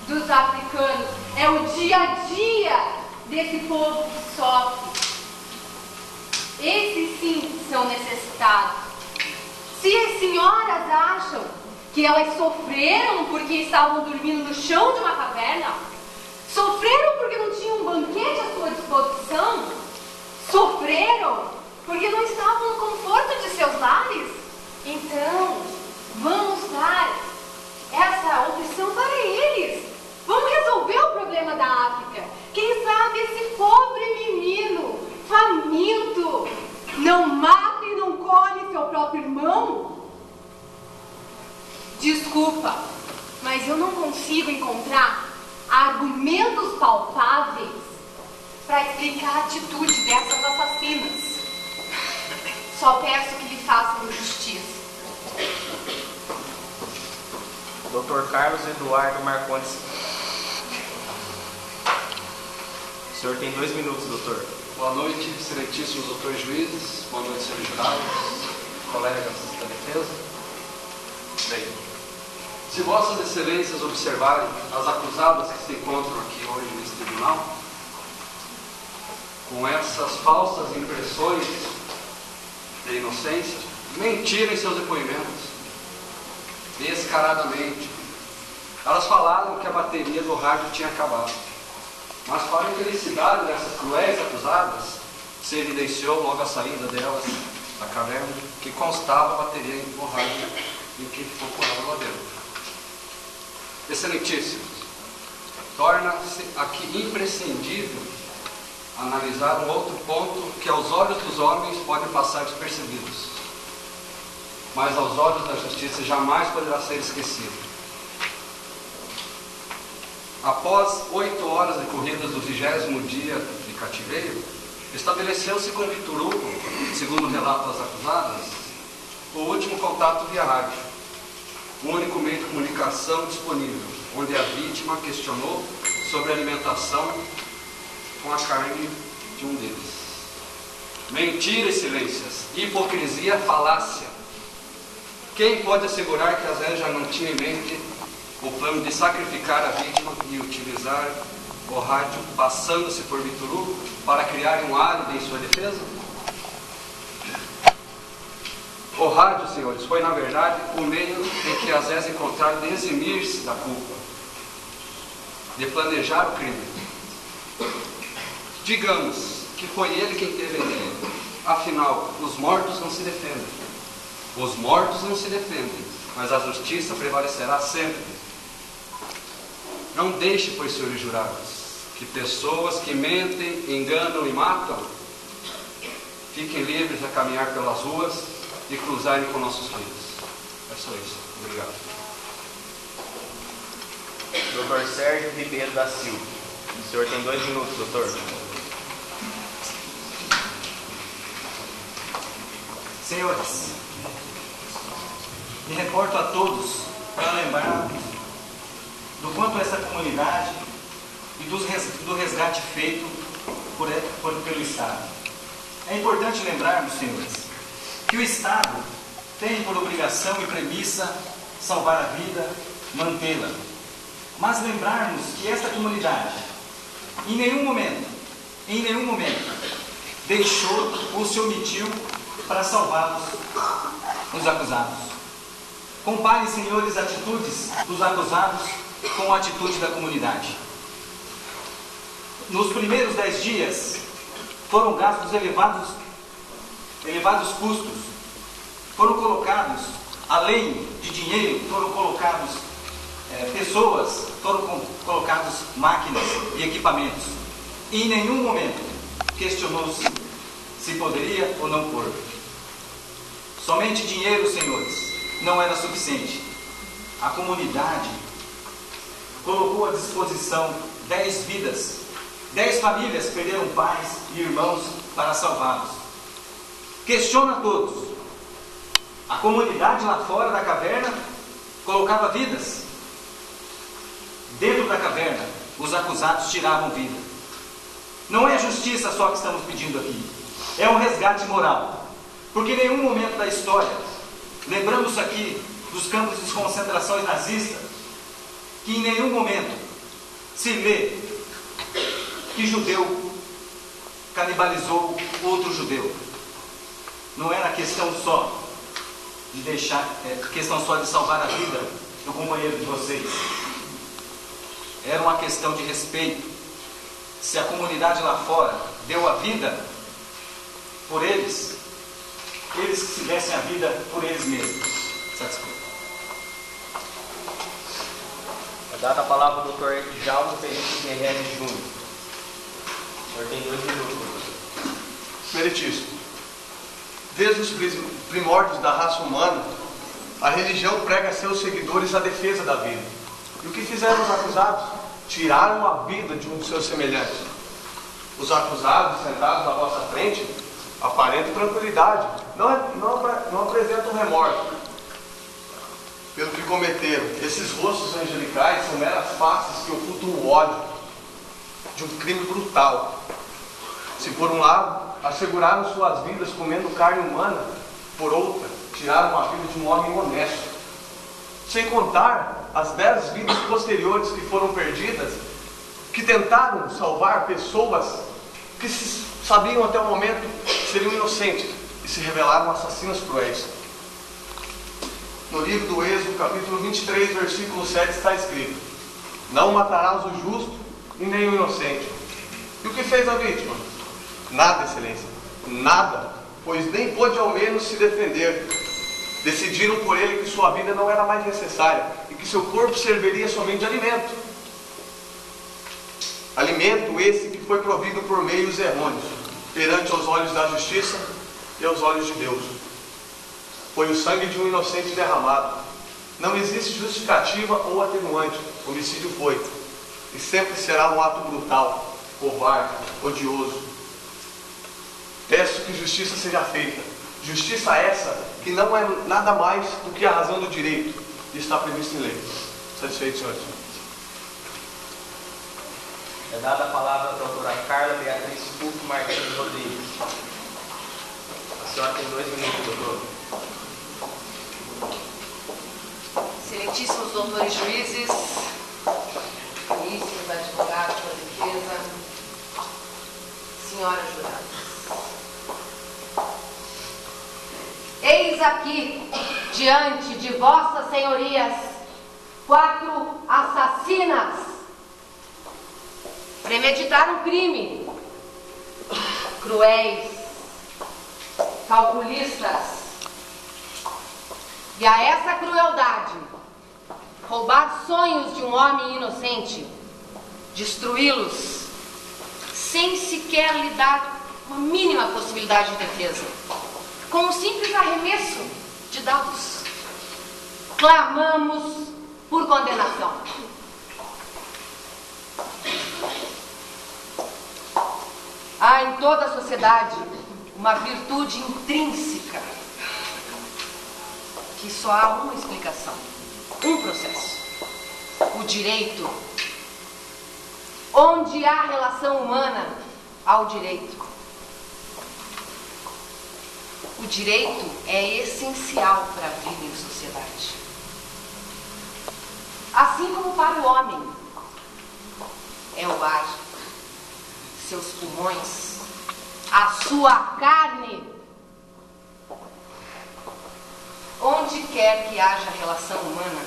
dos africanos, é o dia a dia desse povo que sofre. Esses sim são necessitados. Se as senhoras acham que elas sofreram porque estavam dormindo no chão de uma caverna, sofreram porque não tinham um banquete à sua disposição, sofreram porque não estavam no conforto de seus lares, então vamos dar essa opção para eles. Vamos resolver o problema da África. Quem sabe esse pobre menino faminto não mata e não come seu próprio irmão? Desculpa, mas eu não consigo encontrar argumentos palpáveis para explicar a atitude dessas assassinas. Só peço que lhe façam justiça. Dr. Carlos Eduardo Marcondes. O senhor tem 2 minutos, doutor. Boa noite, excelentíssimos doutores juízes. Boa noite, senhores jurados, colegas da defesa. Bem, se vossas excelências observarem as acusadas que se encontram aqui hoje nesse tribunal, com essas falsas impressões de inocência, mentiram em seus depoimentos, descaradamente. Elas falaram que a bateria do rádio tinha acabado, mas para a infelicidade dessas cruéis acusadas, se evidenciou logo a saída delas da caverna que constava a bateria do rádio e que ficou por lá dentro. Excelentíssimos, torna-se aqui imprescindível analisar um outro ponto que aos olhos dos homens pode passar despercebidos, mas aos olhos da justiça jamais poderá ser esquecido. Após 8 horas decorridas do 20º dia de cativeiro, estabeleceu-se com Vitor Hugo, segundo o relato das acusadas, o último contato via rádio, o único meio de comunicação disponível, onde a vítima questionou sobre a alimentação com a carne de um deles. Mentira e silências, hipocrisia, falácia. Quem pode assegurar que a Zé já não tinha em mente o plano de sacrificar a vítima e utilizar o rádio, passando-se por Vitor Hugo, para criar um álibi em sua defesa? O rádio, senhores, foi na verdade o meio em que a Zé encontraram de eximir-se da culpa, de planejar o crime. Digamos que foi ele quem teve a ideia. Afinal, os mortos não se defendem. Os mortos não se defendem, mas a justiça prevalecerá sempre. Não deixe, pois, senhores jurados, que pessoas que mentem, enganam e matam fiquem livres a caminhar pelas ruas e cruzarem com nossos filhos. É só isso. Obrigado. Dr. Sérgio Ribeiro da Silva. O senhor tem 2 minutos, doutor. Senhores, me reporto a todos para lembrar do quanto essa comunidade e do resgate feito pelo Estado. É importante lembrarmos, senhores, que o Estado tem por obrigação e premissa salvar a vida, mantê-la. Mas lembrarmos que esta comunidade, em nenhum momento, deixou ou se omitiu para salvar os acusados. Comparem, senhores, atitudes dos acusados com a atitude da comunidade. Nos primeiros 10 dias, foram gastos elevados custos, foram colocados, além de dinheiro, foram colocados pessoas, foram colocados máquinas e equipamentos. E em nenhum momento questionou-se se poderia ou não pôr. Somente dinheiro, senhores, não era suficiente. A comunidade colocou à disposição 10 vidas. 10 famílias perderam pais e irmãos para salvá-los. Questiona a todos. A comunidade lá fora da caverna colocava vidas. Dentro da caverna, os acusados tiravam vida. Não é justiça só que estamos pedindo aqui. É um resgate moral. Porque em nenhum momento da história, lembramos aqui dos campos de concentração nazistas, que em nenhum momento se lê que judeu canibalizou outro judeu. Não era questão só de questão só de salvar a vida do companheiro de vocês. Era uma questão de respeito. Se a comunidade lá fora deu a vida por eles, eles que se dessem a vida por eles mesmos. Satisfeito. É dada a palavra ao Dr. Djalma Felipe Guerreiro Júnior. O senhor tem 2 minutos. Meritíssimo. Desde os primórdios da raça humana, a religião prega a seus seguidores a defesa da vida. E o que fizeram os acusados? Tiraram a vida de um de seus semelhantes. Os acusados, sentados à vossa frente, aparentam tranquilidade, não apresentam remorso pelo que cometeram. Esses rostos angelicais são meras faces que ocultam o ódio de um crime brutal. Se por um lado asseguraram suas vidas comendo carne humana, por outra tiraram a vida de um homem honesto. Sem contar as 10 vidas posteriores que foram perdidas, que tentaram salvar pessoas que sabiam até o momento que seriam inocentes e se revelaram assassinos cruéis. No livro do Êxodo, capítulo 23, versículo 7, está escrito: não matarás o justo e nem o inocente. E o que fez a vítima? Nada, excelência, nada, pois nem pôde ao menos se defender. Decidiram por ele que sua vida não era mais necessária e que seu corpo serviria somente de alimento. Alimento esse que foi provido por meios errôneos, perante os olhos da justiça e aos olhos de Deus. Foi o sangue de um inocente derramado. Não existe justificativa ou atenuante. Homicídio foi, e sempre será um ato brutal, covarde, odioso. Peço que justiça seja feita. Justiça essa que não é nada mais do que a razão do direito, e está previsto em lei. Satisfeito, senhores? É dada a palavra à doutora Carla Beatriz Puc Martins Rodrigues. A senhora tem 2 minutos, doutor. Excelentíssimos doutores juízes, ministros, advogados da defesa, senhoras juradas. Eis aqui, diante de vossas senhorias, 4 assassinas. Premeditaram crime, cruéis, calculistas, e a essa crueldade, roubar sonhos de um homem inocente, destruí-los, sem sequer lhe dar uma mínima possibilidade de defesa, com um simples arremesso de dados. Clamamos por condenação. Há em toda a sociedade uma virtude intrínseca que só há uma explicação, um processo: o direito. Onde há relação humana, há o direito. O direito é essencial para a vida em sociedade. Assim como para o homem é o ar, seus pulmões, a sua carne. Onde quer que haja relação humana,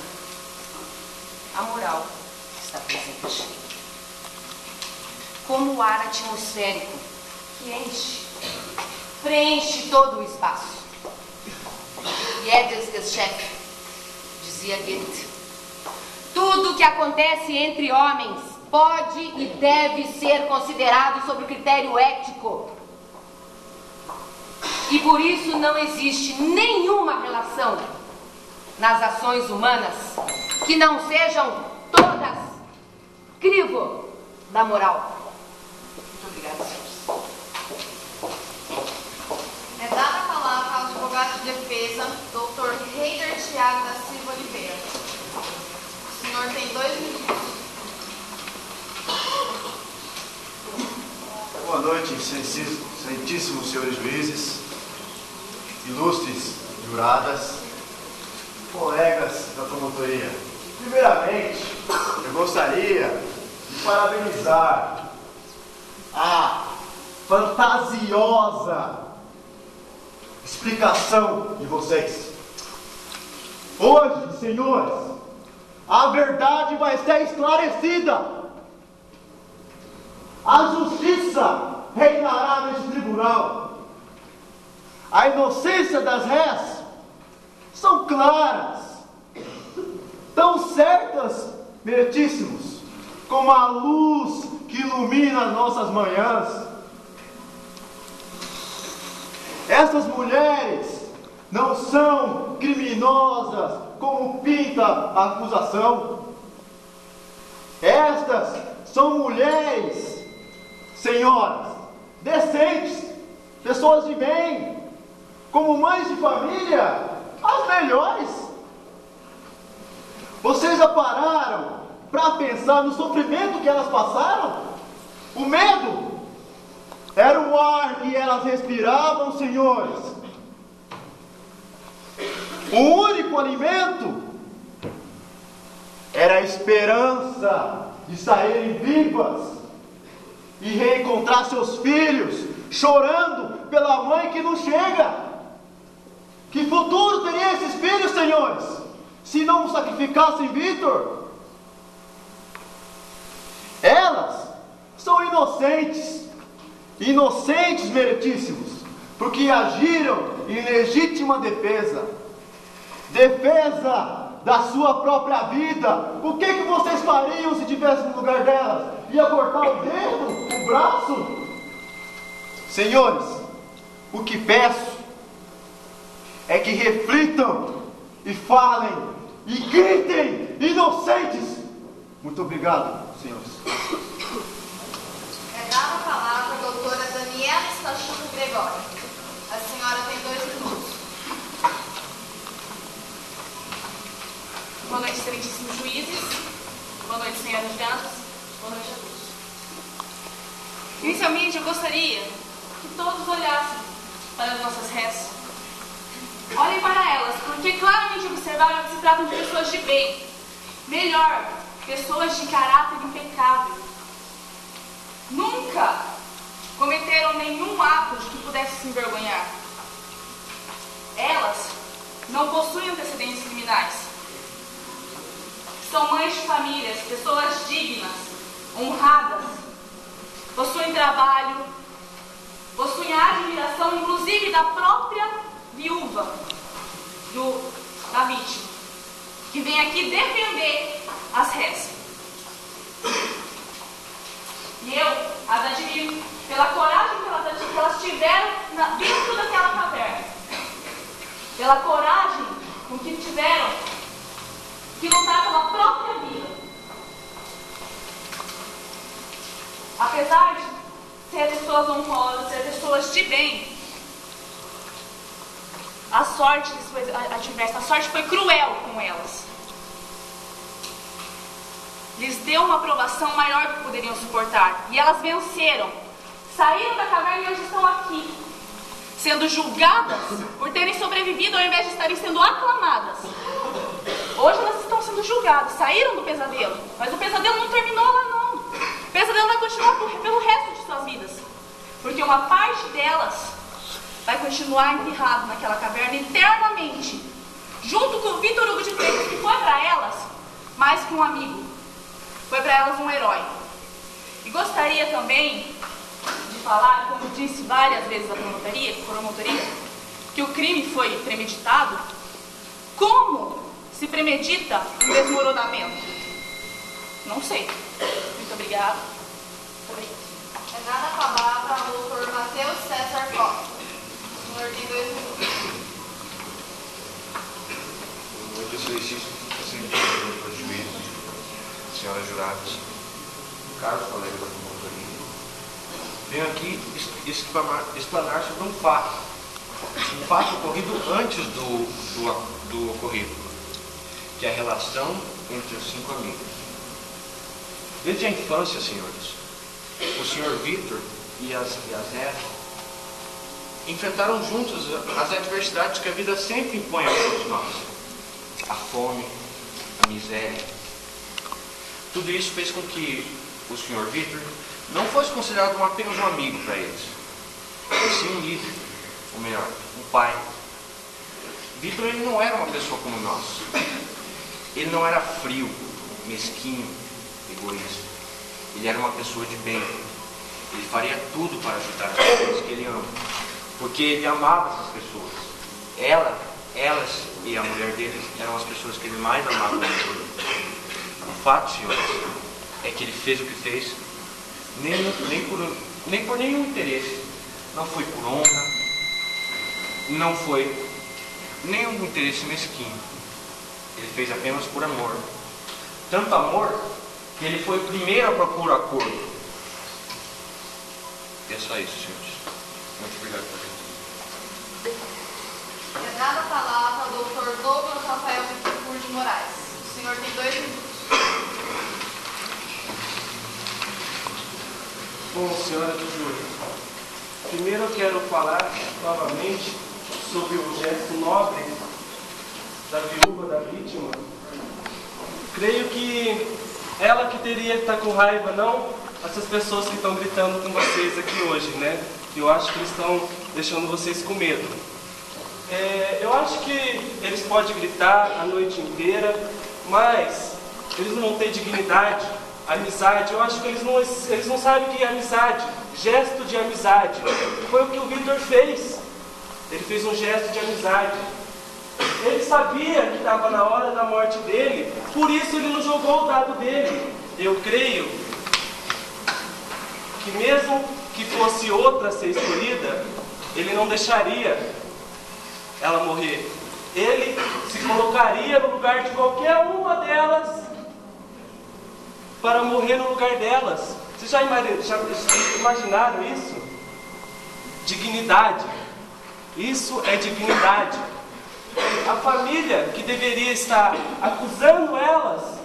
a moral está presente. Como o ar atmosférico que preenche todo o espaço. Jedes Geschäft, dizia Goethe. Tudo que acontece entre homens pode e deve ser considerado sob o critério ético. E por isso não existe nenhuma relação nas ações humanas que não sejam todas crivo da moral. Muito obrigada, senhores. É dada a palavra ao advogado de defesa, Dr. Heider Thiago da Silva Oliveira. O senhor tem 2 minutos. Boa noite, excelentíssimos senhores juízes, ilustres juradas, colegas da promotoria. Primeiramente, eu gostaria de parabenizar a fantasiosa explicação de vocês. Hoje, senhores, a verdade vai ser esclarecida. A justiça reinará neste tribunal. A inocência das réis são claras, tão certas, meritíssimos, como a luz que ilumina nossas manhãs. Essas mulheres não são criminosas como pinta a acusação. Estas são mulheres, senhoras, decentes, pessoas de bem, como mães de família, as melhores. Vocês já pararam para pensar no sofrimento que elas passaram? O medo era o ar que elas respiravam, senhores. O único alimento era a esperança de saírem vivas e reencontrar seus filhos, chorando pela mãe que não chega. Que futuro teriam esses filhos, senhores, se não sacrificassem Vitor? Elas são inocentes, inocentes, meritíssimos, porque agiram em legítima defesa, defesa da sua própria vida. O que vocês fariam se tivessem no lugar delas? Ia cortar o dedo, o braço? Senhores, o que peço é que reflitam e falem e gritem inocentes. Muito obrigado, senhores. É dada a palavra à doutora Daniela Stachuco Gregório. A senhora tem 2 minutos. Boa noite, excelentíssimos juízes. Boa noite, senhoras e senhores. Boa noite a todos. Inicialmente, eu gostaria que todos olhassem para as nossas réis. Olhem para elas, porque claramente observaram que se tratam de pessoas de bem. Melhor, pessoas de caráter impecável. Nunca cometeram nenhum ato de que pudesse se envergonhar. Elas não possuem antecedentes criminais. São mães de famílias, pessoas dignas, honradas, possuem trabalho, possuem a admiração, inclusive, da própria viúva da vítima, que vem aqui defender as réis. E eu as admiro pela coragem que elas tiveram dentro daquela caverna, pela coragem com que tiveram que lutar pela própria vida. Apesar de ser pessoas honrosas, ser pessoas de bem, a sorte lhes foi adversa, a sorte foi cruel com elas. Lhes deu uma provação maior do que poderiam suportar. E elas venceram. Saíram da caverna e hoje estão aqui, sendo julgadas por terem sobrevivido ao invés de estarem sendo aclamadas. Hoje elas estão sendo julgadas, saíram do pesadelo, mas o pesadelo não terminou lá não. O pesadelo vai continuar pelo resto de suas vidas, porque uma parte delas vai continuar enterrado naquela caverna eternamente, junto com o Vitor Hugo de Freitas, que foi para elas mais que um amigo, foi para elas um herói. E gostaria também de falar, como disse várias vezes a promotoria, que o crime foi premeditado. Como se premedita um desmoronamento? Não sei. Muito obrigada. É dada a palavra ao doutor Matheus César Costa. O senhor tem 2 minutos. Boa noite, excelentíssimo doutor juiz, senhoras juradas. explanar sobre um fato ocorrido antes do ocorrido, que é a relação entre os 5 amigos. Desde a infância, senhores, o senhor Vitor e a Zé enfrentaram juntos as adversidades que a vida sempre impõe a todos nós. A fome, a miséria. Tudo isso fez com que o senhor Vitor não fosse considerado apenas um amigo para eles, mas sim um líder, ou melhor, um pai. Vitor, ele não era uma pessoa como nós. Ele não era frio, mesquinho, egoísta. Ele era uma pessoa de bem. Ele faria tudo para ajudar as pessoas que ele ama, porque ele amava essas pessoas. Elas e a mulher deles eram as pessoas que ele mais amava. O fato, senhores, é que ele fez o que fez nem por nenhum interesse. Não foi por honra, não foi nenhum interesse mesquinho. Ele fez apenas por amor. Tanto amor que ele foi o primeiro a propor acordo. E é só isso, senhores. Muito obrigado por isso. É dada a palavra ao Dr. Douglas Rafael Bittencourt de Moraes. O senhor tem 2 minutos. Bom, senhora do júri, primeiro eu quero falar novamente sobre o gesto nobre da viúva da vítima. Creio que ela que teria que estar com raiva, não essas pessoas que estão gritando com vocês aqui hoje, né? Eu acho que eles estão deixando vocês com medo. Eu acho que eles podem gritar a noite inteira, mas eles não vão ter dignidade, amizade. Eu acho que eles não sabem o que é amizade, gesto de amizade. Foi o que o Vitor fez. Ele fez um gesto de amizade. Ele sabia que estava na hora da morte dele, por isso ele não jogou o dado dele. Eu creio que mesmo que fosse outra a ser escolhida, ele não deixaria ela morrer. Ele se colocaria no lugar de qualquer uma delas para morrer no lugar delas. Vocês já imaginaram isso? Dignidade. Isso é dignidade. A família que deveria estar acusando elas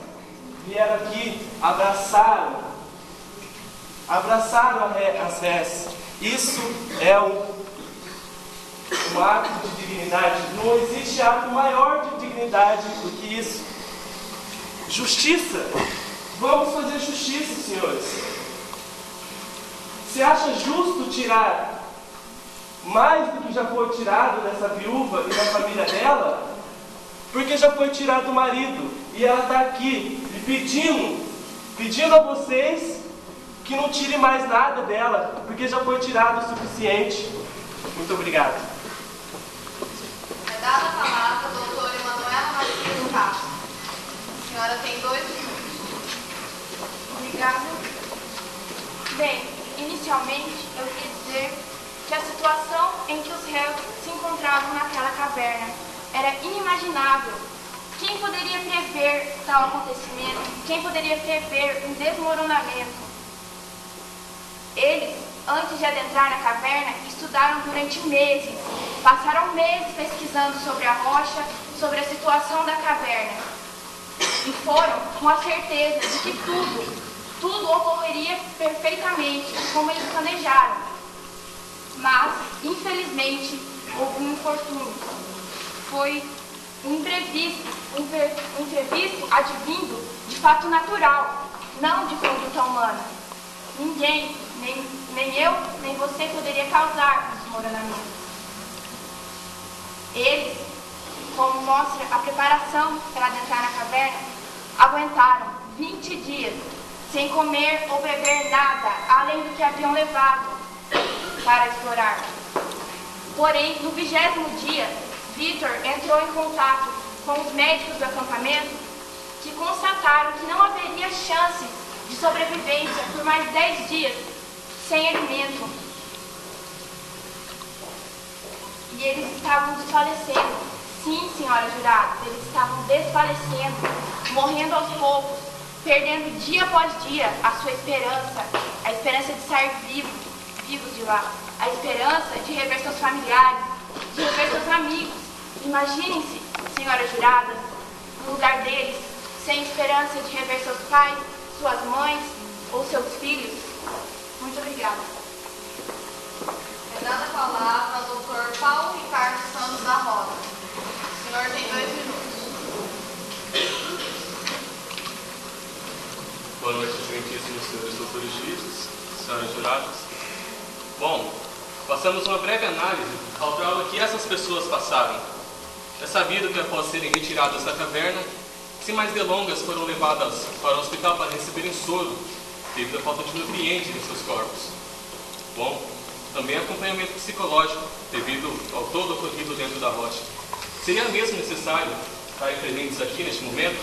vieram aqui, abraçaram as rés. Isso é um ato de dignidade. Não existe ato maior de dignidade do que isso. Justiça. Vamos fazer justiça, senhores. Você acha justo tirar mais do que já foi tirado dessa viúva e da família dela? Porque já foi tirado o marido. E ela está aqui pedindo a vocês que não tire mais nada dela, porque já foi tirado o suficiente. Muito obrigado. É dada a palavra ao doutor Emanuela Matias Castro. A senhora tem 2 minutos. Obrigada. Bem, inicialmente eu queria dizer que a situação em que os réus se encontravam naquela caverna era inimaginável. Quem poderia prever tal acontecimento? Quem poderia prever um desmoronamento? Eles, antes de adentrar na caverna, estudaram durante meses. Passaram meses pesquisando sobre a rocha, sobre a situação da caverna. E foram com a certeza de que tudo ocorreria perfeitamente como eles planejaram. Mas, infelizmente, houve um infortúnio. Foi um imprevisto advindo de fato natural, não de conduta humana. Ninguém, nem eu, nem você poderia causar um desmoronamento. Eles, como mostra a preparação para adentrar na caverna, aguentaram 20 dias sem comer ou beber nada, além do que haviam levado para explorar. Porém, no 20º dia, Vitor entrou em contato com os médicos do acampamento, que constataram que não haveria chance de sobrevivência por mais 10 dias sem alimento. E eles estavam desfalecendo. Sim, senhora jurada, eles estavam desfalecendo, morrendo aos poucos, perdendo dia após dia a sua esperança, a esperança de estar vivos de lá, a esperança de rever seus familiares, de rever seus amigos. Imaginem-se, senhoras juradas, no lugar deles, sem esperança de rever seus pais, suas mães ou seus filhos. Muito obrigada. É dada a palavra ao Dr. Paulo Ricardo Santos da Rosa. O senhor tem 2 minutos. Boa noite, excelentíssimos senhores doutores juízes, senhoras juradas. Bom, passamos uma breve análise ao trauma que essas pessoas passaram. É sabido que após serem retiradas da caverna, sem mais delongas foram levadas para o hospital para receberem soro, devido à falta de nutrientes em seus corpos. Bom, também acompanhamento psicológico, devido ao todo ocorrido dentro da rocha. Seria mesmo necessário estarem presentes aqui neste momento?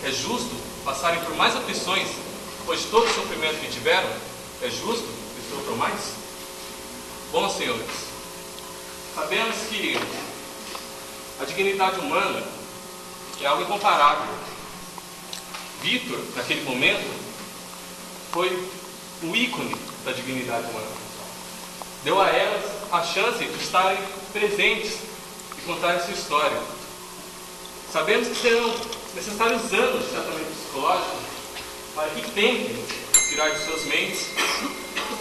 É justo passarem por mais aflições, pois todo o sofrimento que tiveram, é justo que sofram mais? Bom, senhores, sabemos que a dignidade humana é algo incomparável. Vitor, naquele momento, foi o ícone da dignidade humana. Deu a elas a chance de estarem presentes e contar essa história. Sabemos que serão necessários anos de tratamento psicológico para que tentem tirar de suas mentes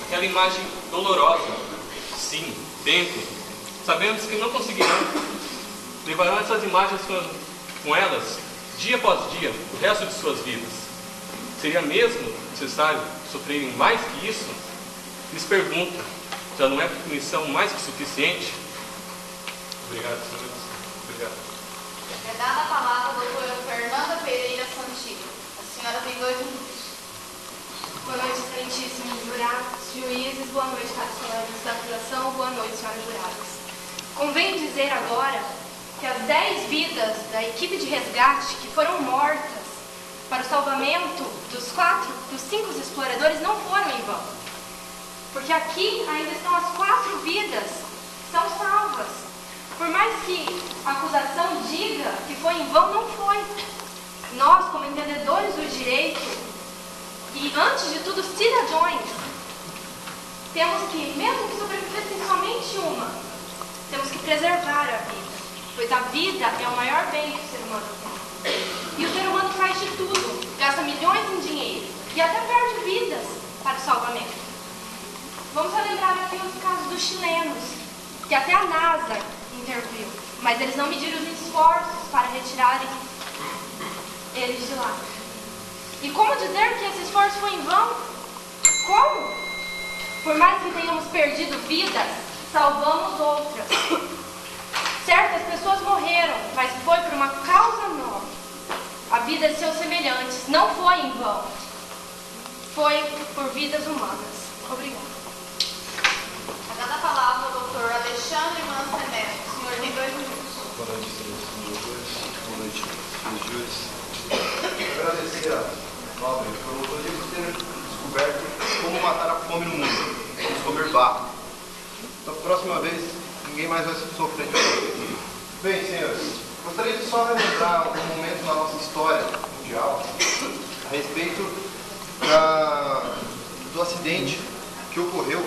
aquela imagem dolorosa. Sim, tentem. Sabemos que não conseguirão. Levarão essas imagens com elas, dia após dia, o resto de suas vidas. Seria mesmo necessário sofrerem mais que isso? Lhes pergunto, já não é punição mais que suficiente? Obrigado, senhores. Obrigado. É dada a palavra à doutora Fernanda Pereira Santigo. A senhora tem 2 minutos. Boa noite, excelentíssimos jurados, juízes, boa noite, caros colegas da acusação, boa noite, senhoras juradas. Convém dizer agora que as 10 vidas da equipe de resgate que foram mortas para o salvamento dos 5 exploradores não foram em vão. Porque aqui ainda estão as 4 vidas que são salvas. Por mais que a acusação diga que foi em vão, não foi. Nós, como entendedores do direito, e antes de tudo cidadãos, temos que, mesmo que sobrevivessem somente uma, temos que preservar a vida, pois a vida é o maior bem que o ser humano tem. E o ser humano faz de tudo, gasta milhões em dinheiro e até perde vidas para o salvamento. Vamos relembrar aqui os casos dos chilenos, que até a NASA interviu, mas eles não mediram os esforços para retirarem eles de lá. E como dizer que esse esforço foi em vão? Como? Por mais que tenhamos perdido vidas, salvamos outras. Certas pessoas morreram, mas foi por uma causa nobre. A vida de seus semelhantes não foi em vão. Foi por vidas humanas. Obrigada. É dada a palavra ao doutor Alexandre Mansa Neto. O senhor tem 2 minutos. Boa noite, senhores doutores. Boa noite, senhores júris. Agradecer a nobre promotoria por ter descoberto como matar a fome no mundo. Vamos comer barro. Da próxima vez, ninguém mais vai sofrer de fome. Bem, senhores, gostaria de só relembrar um momento na nossa história mundial a respeito do acidente que ocorreu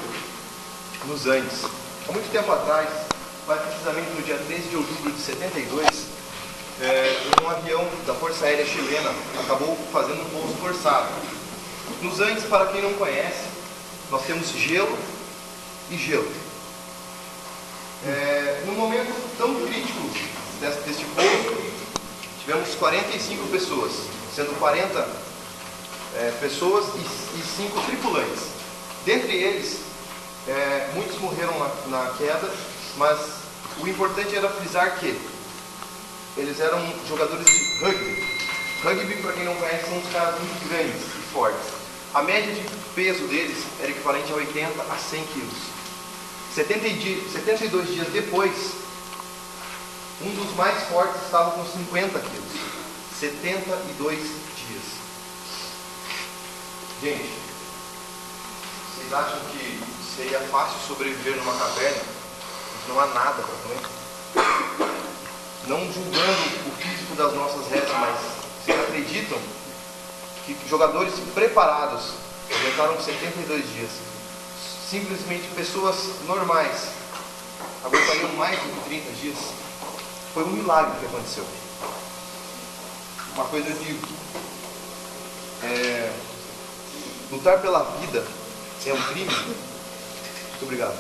nos Andes. Há muito tempo atrás, mais precisamente no dia 13 de outubro de 72, um avião da Força Aérea Chilena acabou fazendo um pouso forçado. Nos Andes, para quem não conhece, nós temos gelo e gelo. Num momento tão crítico deste pouso, tivemos 45 pessoas, sendo 40 pessoas e 5 tripulantes. Dentre eles, muitos morreram na queda, mas o importante era frisar que eles eram jogadores de rugby. Rugby, para quem não conhece, são uns caras muito grandes e fortes. A média de peso deles era equivalente a 80 a 100 quilos. 72 dias depois, um dos mais fortes estava com 50 quilos. 72 dias. Gente, vocês acham que seria fácil sobreviver numa caverna? Não há nada para comer. Não julgando o físico das nossas rezas, mas vocês acreditam que jogadores preparados aguentaram 72 dias simplesmente pessoas normais, aguentariam mais do que 30 dias, foi um milagre que aconteceu. Uma coisa de lutar pela vida é um crime. Muito obrigado.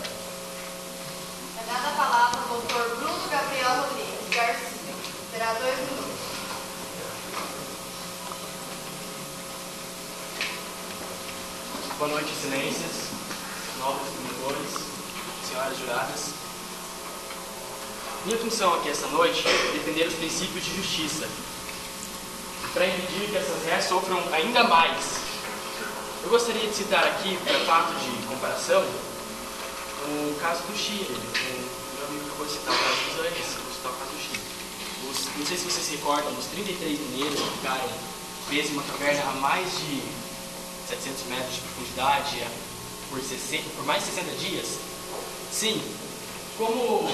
É dada a palavra ao doutor Bruno Gabriel Rodrigues Garcia. Terá 2 minutos. Boa noite, excelências, nobres diretores, senhoras juradas. Minha função aqui esta noite é defender os princípios de justiça, para impedir que essas réis sofram ainda mais. Eu gostaria de citar aqui, para fato de comparação, o caso do Chile. O meu amigo acabou de citar o caso dos Andes, eu vou citar o caso do Chile. Não sei se vocês se recordam dos 33 mineiros que ficaram presos em uma caverna a mais de 700 metros de profundidade por mais de 60 dias. Sim, como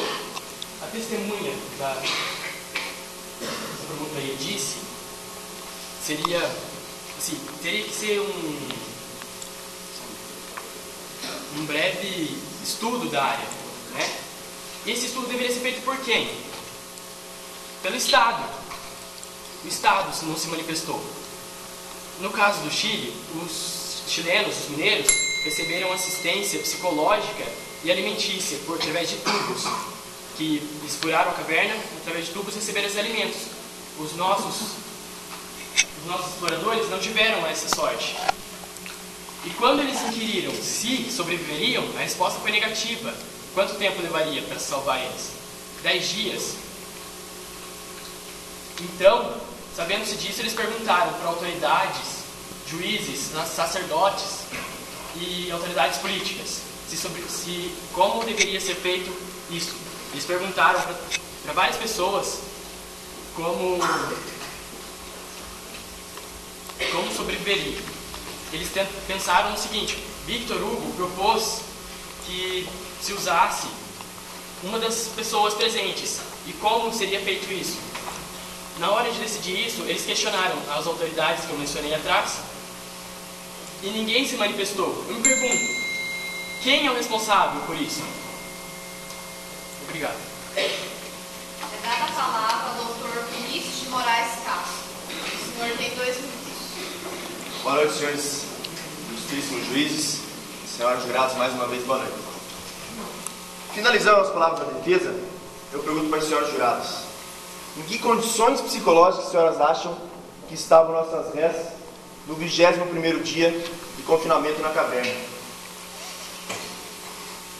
a testemunha da pergunta aí disse, teria que ser um breve estudo da área, né? Esse estudo deveria ser feito por quem? Pelo Estado. O Estado não se manifestou. No caso do Chile, os chilenos, os mineiros, receberam assistência psicológica e alimentícia através de tubos, que eles furaram a caverna, através de tubos receberam esses alimentos. Os nossos exploradores não tiveram essa sorte. E quando eles inquiriram se sobreviveriam, a resposta foi negativa. Quanto tempo levaria para salvar eles? 10 dias. Então, sabendo-se disso, eles perguntaram para autoridades, juízes, sacerdotes e autoridades políticas como deveria ser feito isso. Eles perguntaram para várias pessoas como sobreviveria. Eles pensaram no seguinte: Victor Hugo propôs que se usasse uma das pessoas presentes. E como seria feito isso? Na hora de decidir isso, eles questionaram as autoridades que eu mencionei atrás e ninguém se manifestou. Eu me pergunto, quem é o responsável por isso? Obrigado. É dada a palavra ao doutor Vinícius de Moraes Castro. O senhor tem 2 minutos. Boa noite, senhores ilustríssimos juízes, senhoras jurados, mais uma vez, boa noite. Finalizando as palavras da defesa, eu pergunto para as senhoras juradas: em que condições psicológicas as senhoras acham que estavam nossas réis no 21º dia de confinamento na caverna?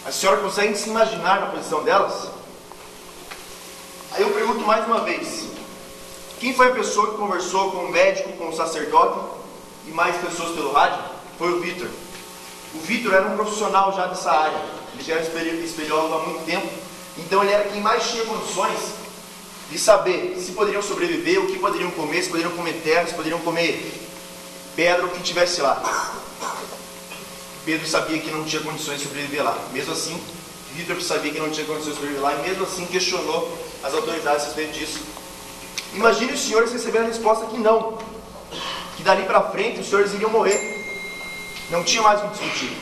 A senhora consegue se imaginar na posição delas? Aí eu pergunto mais uma vez: quem foi a pessoa que conversou com o médico, com o sacerdote e mais pessoas pelo rádio? Foi o Vitor. O Vitor era um profissional já dessa área, ele já era espeleólogo há muito tempo, então ele era quem mais tinha condições de saber se poderiam sobreviver, o que poderiam comer, se poderiam comer terra, se poderiam comer pedra, o que tivesse lá. Pedro sabia que não tinha condições de sobreviver lá. Mesmo assim, Vitor sabia que não tinha condições de sobreviver lá e mesmo assim questionou as autoridades a respeito disso. Imagine os senhores recebendo a resposta que não, que dali para frente os senhores iriam morrer. Não tinha mais o que discutir.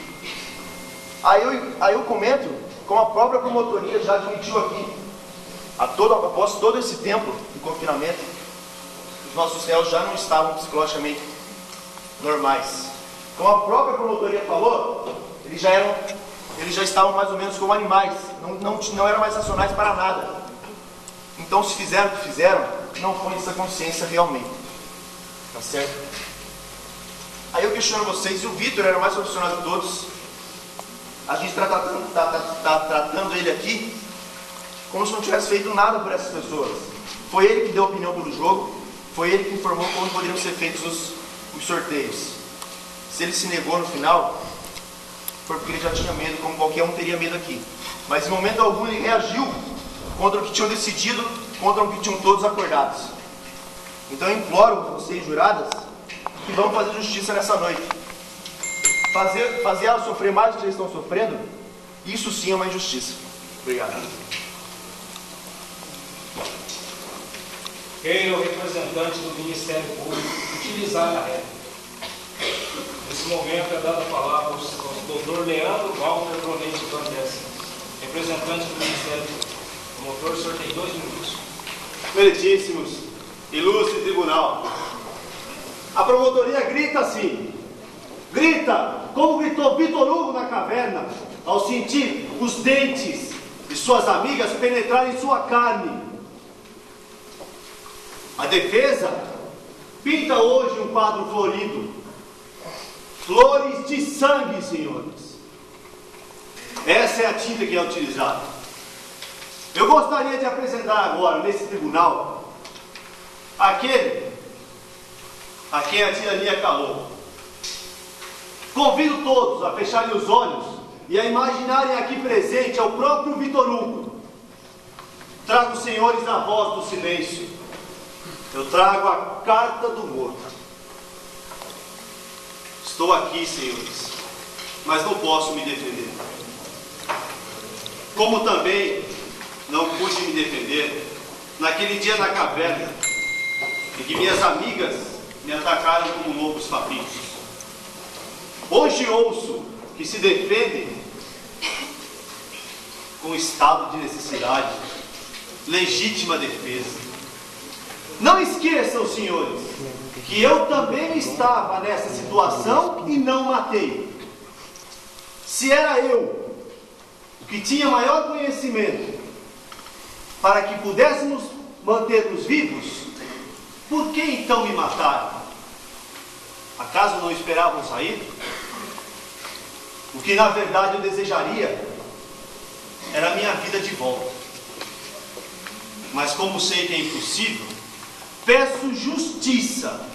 Aí eu comento, como a própria promotoria já admitiu aqui, após todo esse tempo de confinamento, os nossos réus já não estavam psicologicamente normais. Como a própria promotoria falou, eles já estavam mais ou menos como animais, não eram mais racionais para nada. Então, se fizeram o que fizeram, não foi essa consciência realmente. Tá certo? Aí eu questiono vocês, e o Vitor era o mais profissional de todos. A gente está tratando ele aqui como se não tivesse feito nada por essas pessoas. Foi ele que deu opinião pelo jogo, foi ele que informou como poderiam ser feitos os sorteios. Se ele se negou no final, foi porque ele já tinha medo, como qualquer um teria medo aqui. Mas em momento algum ele reagiu contra o que tinham decidido, contra o que tinham todos acordados. Então eu imploro vocês, juradas, que vão fazer justiça nessa noite. Fazer elas sofrer mais do que eles estão sofrendo, isso sim é uma injustiça. Obrigado. Queira o representante do Ministério Público utilizar a regra. momento é dada a palavra ao doutor Leandro Walter Bronete Bandes, representante do Ministério Público. Promotor, o senhor tem 2 minutos. Meritíssimos, ilustre tribunal, a promotoria grita assim, grita como gritou Vitor Hugo na caverna, ao sentir os dentes de suas amigas penetrarem em sua carne. A defesa pinta hoje um quadro florido, flores de sangue, senhores. Essa é a tinta que é utilizada. Eu gostaria de apresentar agora, nesse tribunal, aquele a quem a tirania calou. Convido todos a fecharem os olhos e a imaginarem aqui presente ao próprio Vitor Hugo. Trago os senhores a voz do silêncio. Eu trago a carta do morto. Estou aqui, senhores, mas não posso me defender. Como também não pude me defender naquele dia na caverna, em que minhas amigas me atacaram como lobos famintos. Hoje ouço que se defendem com estado de necessidade, legítima defesa. Não esqueçam, senhores, que eu também estava nessa situação e não matei. Se era eu o que tinha maior conhecimento para que pudéssemos manter-nos vivos, por que então me mataram? Acaso não esperavam sair? O que na verdade eu desejaria era a minha vida de volta. Mas como sei que é impossível, peço justiça,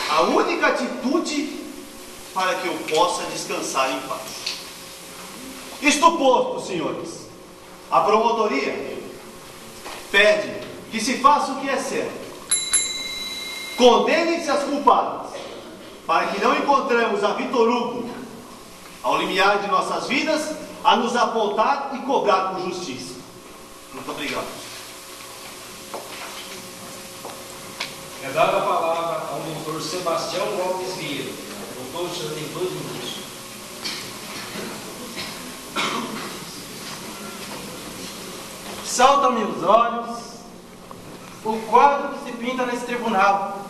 a única atitude para que eu possa descansar em paz. Isto posto, senhores, a promotoria pede que se faça o que é certo. Condenem-se as culpadas, para que não encontremos a Vitor Hugo, ao limiar de nossas vidas, a nos apontar e cobrar por justiça. Muito obrigado. É dada a palavra ao doutor Sebastião Lopes Vieira. Doutor, o senhor tem 2 minutos. Salta-me os olhos o quadro que se pinta nesse tribunal.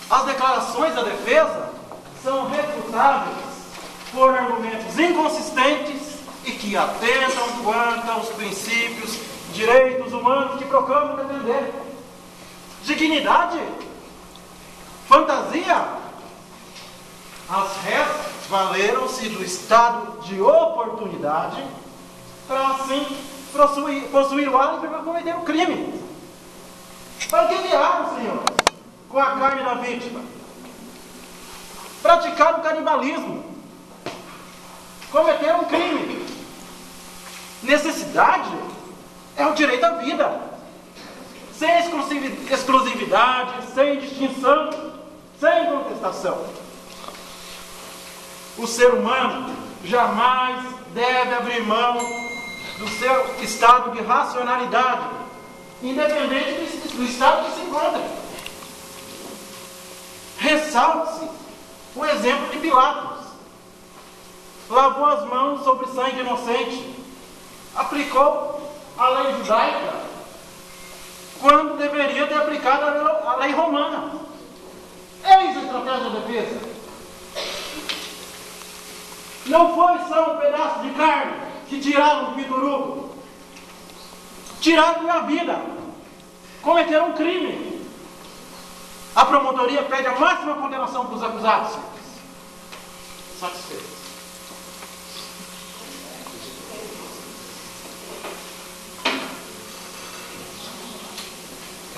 As declarações da defesa são refutáveis por argumentos inconsistentes e que atentam quanto aos princípios, direitos humanos que proclamam defender. Dignidade? Fantasia? As réis valeram-se do estado de oportunidade para assim possuir o álibi para cometer o crime. Para que vieram, senhores, com a carne da vítima? Praticaram o canibalismo. Cometeram um crime. Necessidade é o direito à vida. Sem exclusividade, sem distinção, sem contestação. O ser humano jamais deve abrir mão do seu estado de racionalidade, independente do estado que se encontra. Ressalte-se o exemplo de Pilatos. Lavou as mãos sobre sangue inocente, aplicou a lei judaica, quando deveria ter aplicado a lei romana. Eis a estratégia da defesa. Não foi só um pedaço de carne que tiraram do Vitor Hugo. Tiraram a vida. Cometeram um crime. A promotoria pede a máxima condenação para os acusados. Satisfeito.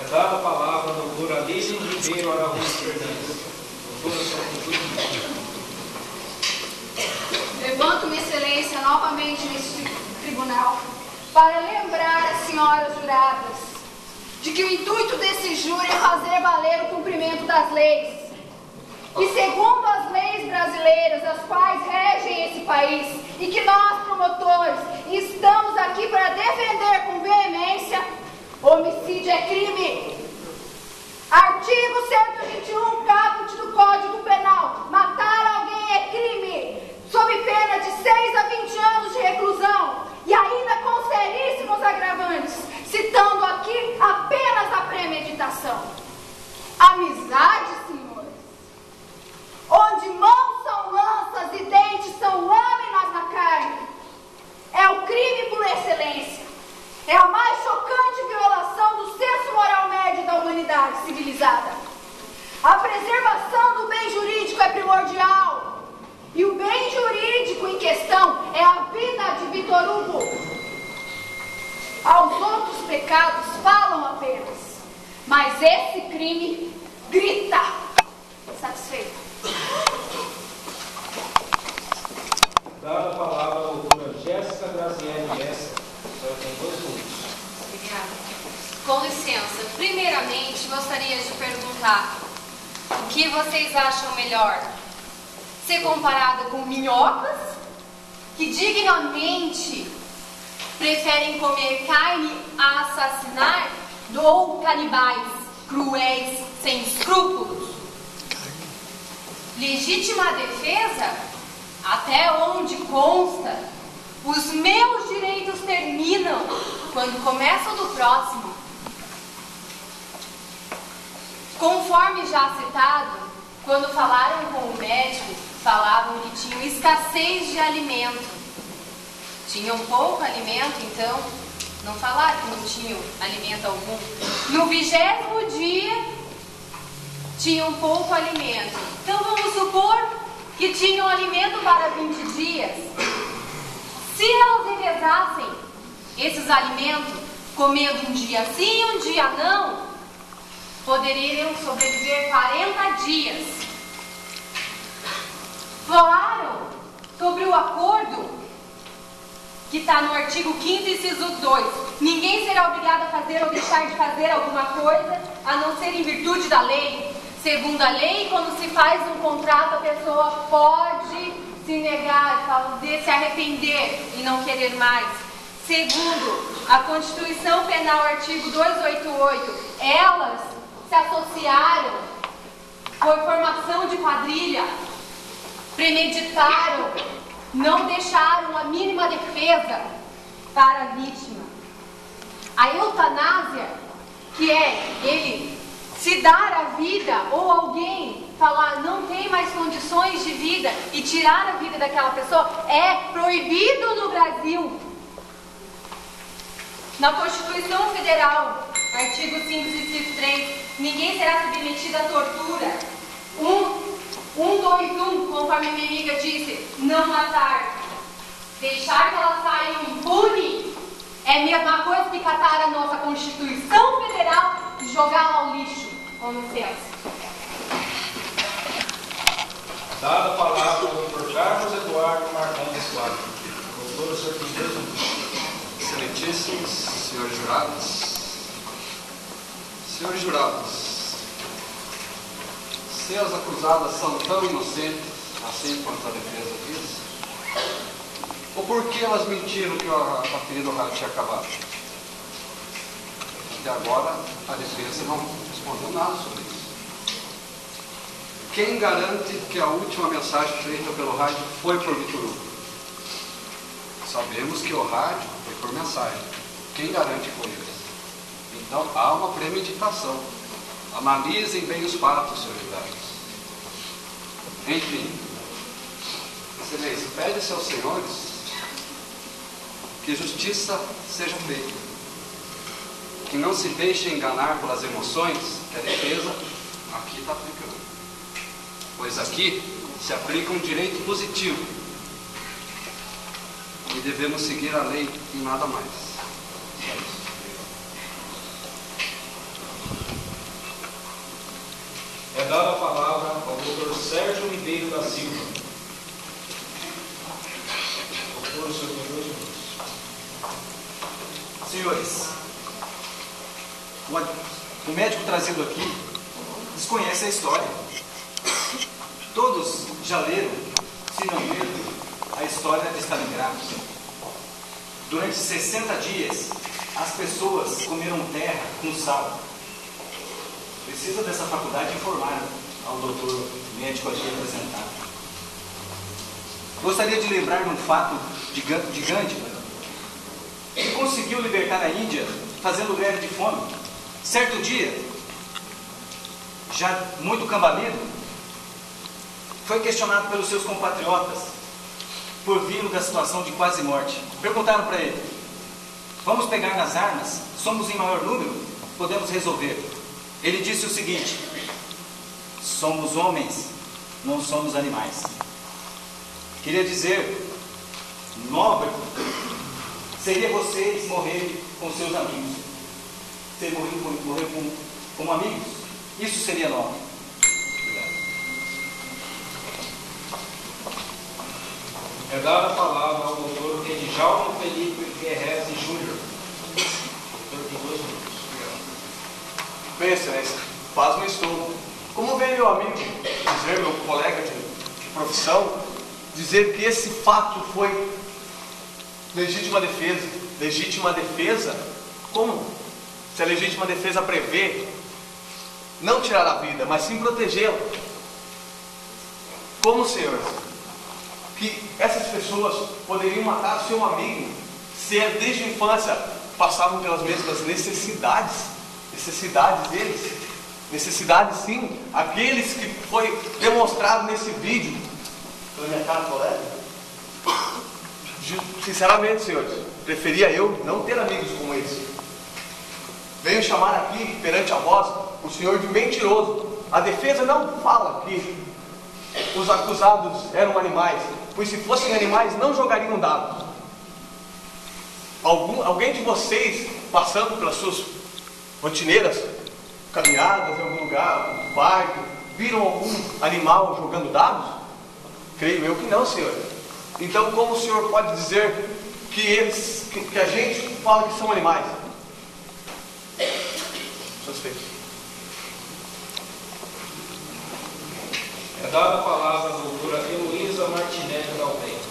É dada a palavra ao doutor Alice Ribeiro Araújo Fernandes. Doutora, só tem 2 minutos. Levanto-me, excelência, novamente neste tribunal para lembrar as senhoras juradas de que o intuito desse júri é fazer valer o cumprimento das leis. E segundo as leis brasileiras, as quais regem esse país, e que nós, promotores, estamos aqui para defender com veemência, homicídio é crime. Artigo 121, caput do Código Penal. Matar alguém crime, sob pena de 6 a 20 anos de reclusão e ainda com seríssimos agravantes, citando aqui apenas a premeditação. Amizade, senhores, onde mãos são lanças e dentes são lâminas na carne, é o crime por excelência. É a mais chocante violação do senso moral médio da humanidade civilizada. A preservação do bem jurídico é primordial. E o bem jurídico em questão é a vida de Victor Hugo. Aos outros pecados falam apenas, mas esse crime grita. Satisfeito. Dada a palavra à doutora Jéssica Graziele Messa. Tem 2 minutos. Obrigada. Com licença, primeiramente gostaria de perguntar o que vocês acham melhor? Ser comparada com minhocas, que dignamente preferem comer carne a assassinar, ou canibais cruéis, sem escrúpulos? Legítima defesa, até onde consta, os meus direitos terminam quando começam do próximo. Conforme já citado, quando falaram com o médico, falavam que tinham escassez de alimento. Tinham pouco alimento, então não falaram que não tinham alimento algum. No 20º dia, tinham pouco alimento. Então vamos supor que tinham alimento para 20 dias. Se elas revezassem esses alimentos, comendo um dia sim e um dia não, poderiam sobreviver 40 dias. Falaram sobre o acordo que está no artigo 5º, inciso 2. Ninguém será obrigado a fazer ou deixar de fazer alguma coisa, a não ser em virtude da lei. Segundo a lei, quando se faz um contrato, a pessoa pode se negar, se arrepender e não querer mais. Segundo a Constituição Penal, artigo 288, elas se associaram, foi formação de quadrilha, premeditaram, não deixaram a mínima defesa para a vítima. A eutanásia, que é ele se dar a vida ou alguém falar não tem mais condições de vida e tirar a vida daquela pessoa, é proibido no Brasil. Na Constituição Federal, artigo 5, inciso 3, ninguém será submetido à tortura. 121, conforme minha amiga disse, não matar. Deixar que ela saia impune é a mesma coisa que catar a nossa Constituição Federal e jogá-la ao lixo. Com licença. Dada a palavra ao Dr. Carlos Eduardo Marcondes Soares. Doutor, senhor presidente. Excelentíssimos senhores jurados. Senhores jurados, se as acusadas são tão inocentes, assim quanto a defesa diz, ou por que elas mentiram que a bateria do rádio tinha acabado? Até agora, a defesa não respondeu nada sobre isso. Quem garante que a última mensagem feita pelo rádio foi por Victor Hugo? Sabemos que o rádio foi por mensagem. Quem garante que foi isso? Então, há uma premeditação. Analisem bem os fatos, senhores jurados. Enfim, Excelência, pede-se aos senhores que justiça seja feita. Que não se deixem enganar pelas emoções que a defesa aqui está aplicando. Pois aqui se aplica um direito positivo. E devemos seguir a lei e nada mais. É dada a palavra ao Dr. Sérgio Ribeiro da Silva. Doutor, o senhor tem 2 minutos. Senhores, o médico trazido aqui desconhece a história. Todos já leram, se não leram, a história de Stalingrado. Durante 60 dias, as pessoas comeram terra com sal. Precisa dessa faculdade informar ao doutor médico aqui representado. Gostaria de lembrar de um fato de Gandhi, que conseguiu libertar a Índia fazendo greve de fome. Certo dia, já muito cambaleiro, foi questionado pelos seus compatriotas por vir da situação de quase morte. Perguntaram para ele: vamos pegar nas armas? Somos em maior número? Podemos resolver. Ele disse o seguinte: somos homens, não somos animais. Queria dizer, nobre seria vocês morrerem com seus amigos. Você morrer como amigos, isso seria nobre. É dada a palavra ao doutor Edjalmo Felipe Guerrese Júnior. Doutor, tem 2 minutos. Bem, excelência, pasmo estou. Como veio meu amigo dizer, meu colega de profissão, dizer que esse fato foi legítima defesa. Legítima defesa? Como? Se a legítima defesa prevê não tirar a vida, mas sim protegê-la. Como, senhor? Que essas pessoas poderiam matar seu amigo se desde a infância passavam pelas mesmas necessidades deles, necessidades sim, aqueles que foi demonstrado nesse vídeo pela minha cara colega. Sinceramente, senhores, preferia eu não ter amigos como esse. Venho chamar aqui perante a vós o senhor de mentiroso. A defesa não fala que os acusados eram animais, pois se fossem animais não jogariam dados. Alguém de vocês, passando pelas suas rotineiras caminhadas em algum lugar, um parque, viram algum animal jogando dados? Creio eu que não, senhor. Então como o senhor pode dizer que a gente fala que são animais? Suspeito. É dada a palavra à doutora Heloísa Martinelli Galvez.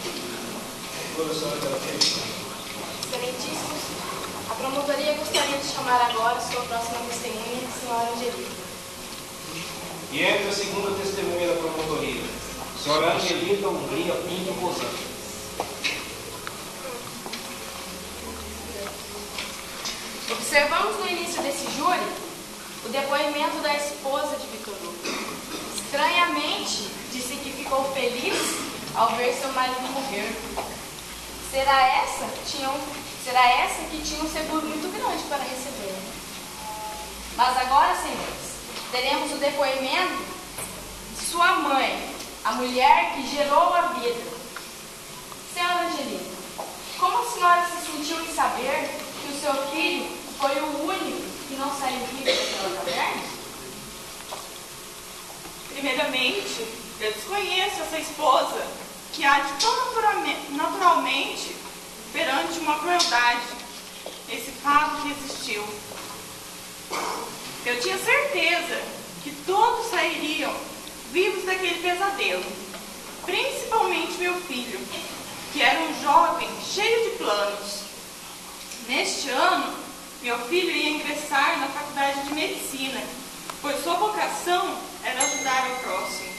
Professora Galvez. Excelentíssimos, a promotoria gostaria de chamar agora sua próxima testemunha, a senhora Angelita. E entre a segunda testemunha da promotoria, senhora Angelita Hungria Pinto Bozano. Observamos no início desse júri o depoimento da esposa de Vitor Hugo. Estranhamente, disse que ficou feliz ao ver seu marido morrer. Será essa que tinha um seguro muito grande para receber? Mas agora, senhores, teremos o depoimento de sua mãe, a mulher que gerou a vida. Senhora Angelita, como a senhora se sentiu em saber que o seu filho foi o único que não saiu vivo daquela caverna? Primeiramente, eu desconheço essa esposa que age tão naturalmente perante uma crueldade, esse fato que existiu. Eu tinha certeza que todos sairiam vivos daquele pesadelo, principalmente meu filho, que era um jovem cheio de planos. Neste ano, meu filho ia ingressar na faculdade de medicina, pois sua vocação era ajudar o próximo.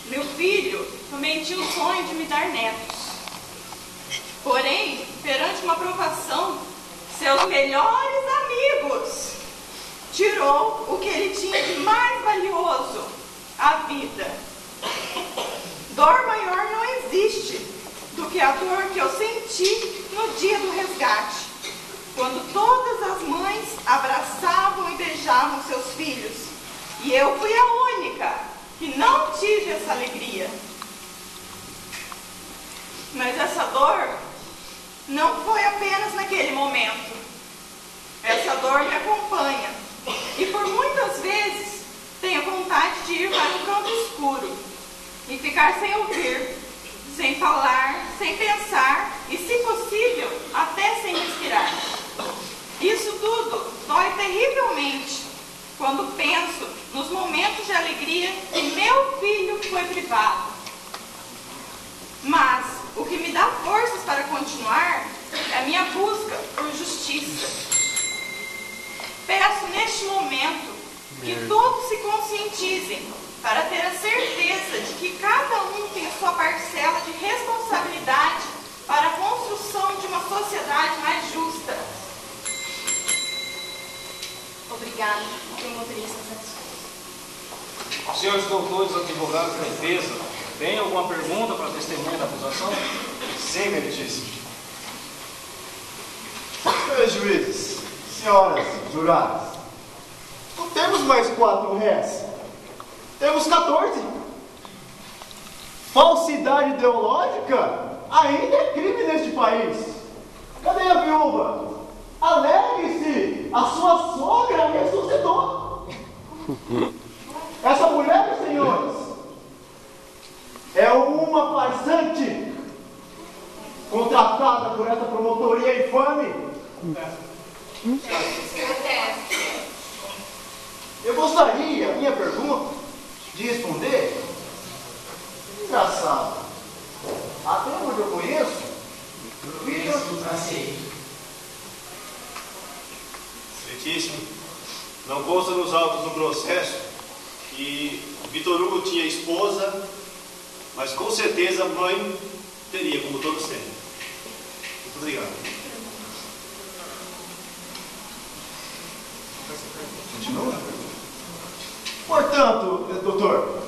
Meu filho também tinha o sonho de me dar netos. Porém, perante uma provação, seus melhores amigos tirou o que ele tinha de mais valioso, a vida. Dor maior não existe do que a dor que eu senti no dia do resgate, quando todas as mães abraçavam e beijavam seus filhos, e eu fui a única que não tive essa alegria. Mas essa dor não foi apenas naquele momento. Essa dor me acompanha, e por muitas vezes tenho vontade de ir para um canto escuro e ficar sem ouvir, sem falar, sem pensar e, se possível, até sem respirar. Isso tudo dói terrivelmente quando penso nos momentos de alegria que meu filho foi privado. Mas o que me dá forças para continuar é a minha busca por justiça. Peço neste momento que todos se conscientizem para ter a certeza de que cada um tem sua parcela de responsabilidade para a construção de uma sociedade mais justa. Obrigada. Tenho motorista satisfeito. Senhores doutores, advogados da defesa, tem alguma pergunta para a testemunha da acusação? Sim, meritíssimo. Senhores juízes, senhoras juradas, não temos mais 4 réus. Temos 14. Falsidade ideológica ainda é crime neste país. Cadê a viúva? Alegre-se! A sua sogra ressuscitou. Essa mulher, senhores, é uma farsante contratada por essa promotoria infame. Eu gostaria, minha pergunta, de responder. Engraçado. Até onde eu conheço, Excelentíssimo, não consta nos autos do processo que Vitor Hugo tinha esposa, mas com certeza a mãe teria, como todos têm. Muito obrigado. Continua? Portanto, doutor,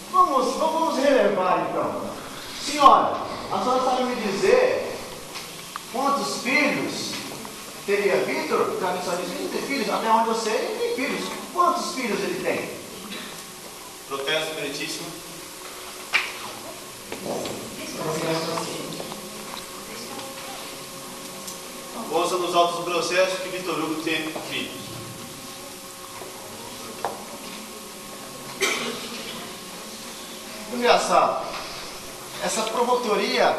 vamos relevar então. Senhora, a senhora sabe me dizer quantos filhos teria Vitor? Porque a senhora disse que não tem filhos, até onde eu sei, ele tem filhos. Quantos filhos ele tem? Protesto, meritíssimo. Consta nos autos do processo que Vitor Hugo tem filhos. Engraçado, essa promotoria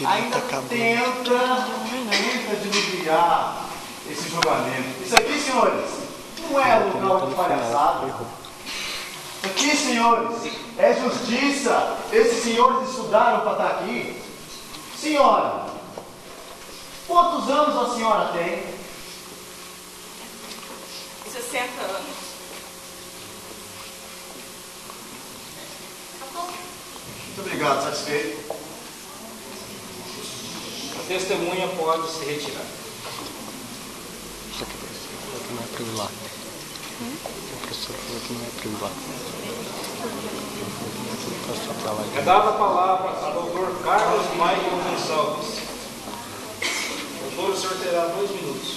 ainda tenta diluviar esse julgamento. Isso aqui, senhores, não é local de palhaçada. Isso aqui, senhores, é justiça. Esses senhores estudaram para estar aqui. Senhora, quantos anos a senhora tem? 60 anos. Muito obrigado, satisfeito. A testemunha pode se retirar. Isso aqui não é privado. O professor falou que não é privado. É dada a palavra ao doutor Carlos Michael Gonçalves. Doutor, o senhor terá 2 minutos.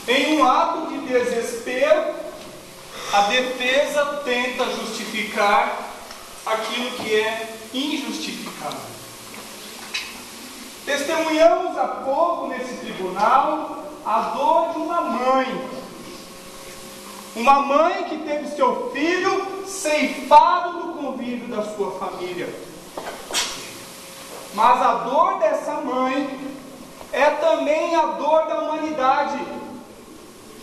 Em um ato de desespero, a defesa tenta justificar aquilo que é injustificável. Testemunhamos há pouco nesse tribunal a dor de uma mãe. Uma mãe que teve seu filho ceifado do convívio da sua família. Mas a dor dessa mãe é também a dor da humanidade,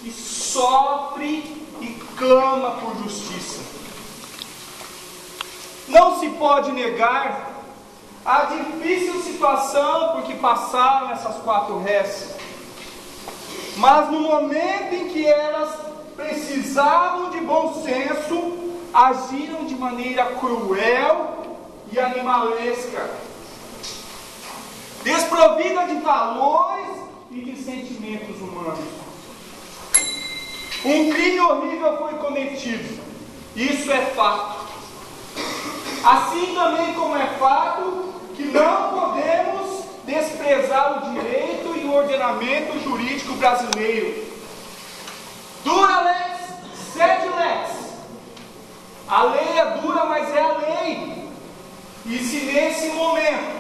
que sofre e clama por justiça. Não se pode negar a difícil situação por que passaram essas 4 réus. Mas no momento em que elas precisavam de bom senso, agiram de maneira cruel e animalesca, desprovida de valores e de sentimentos humanos. Um crime horrível foi cometido, isso é fato. Assim também como é fato que não podemos desprezar o direito e o ordenamento jurídico brasileiro. Dura lex, sed lex. A lei é dura, mas é a lei. E se nesse momento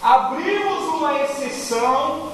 abrirmos uma exceção,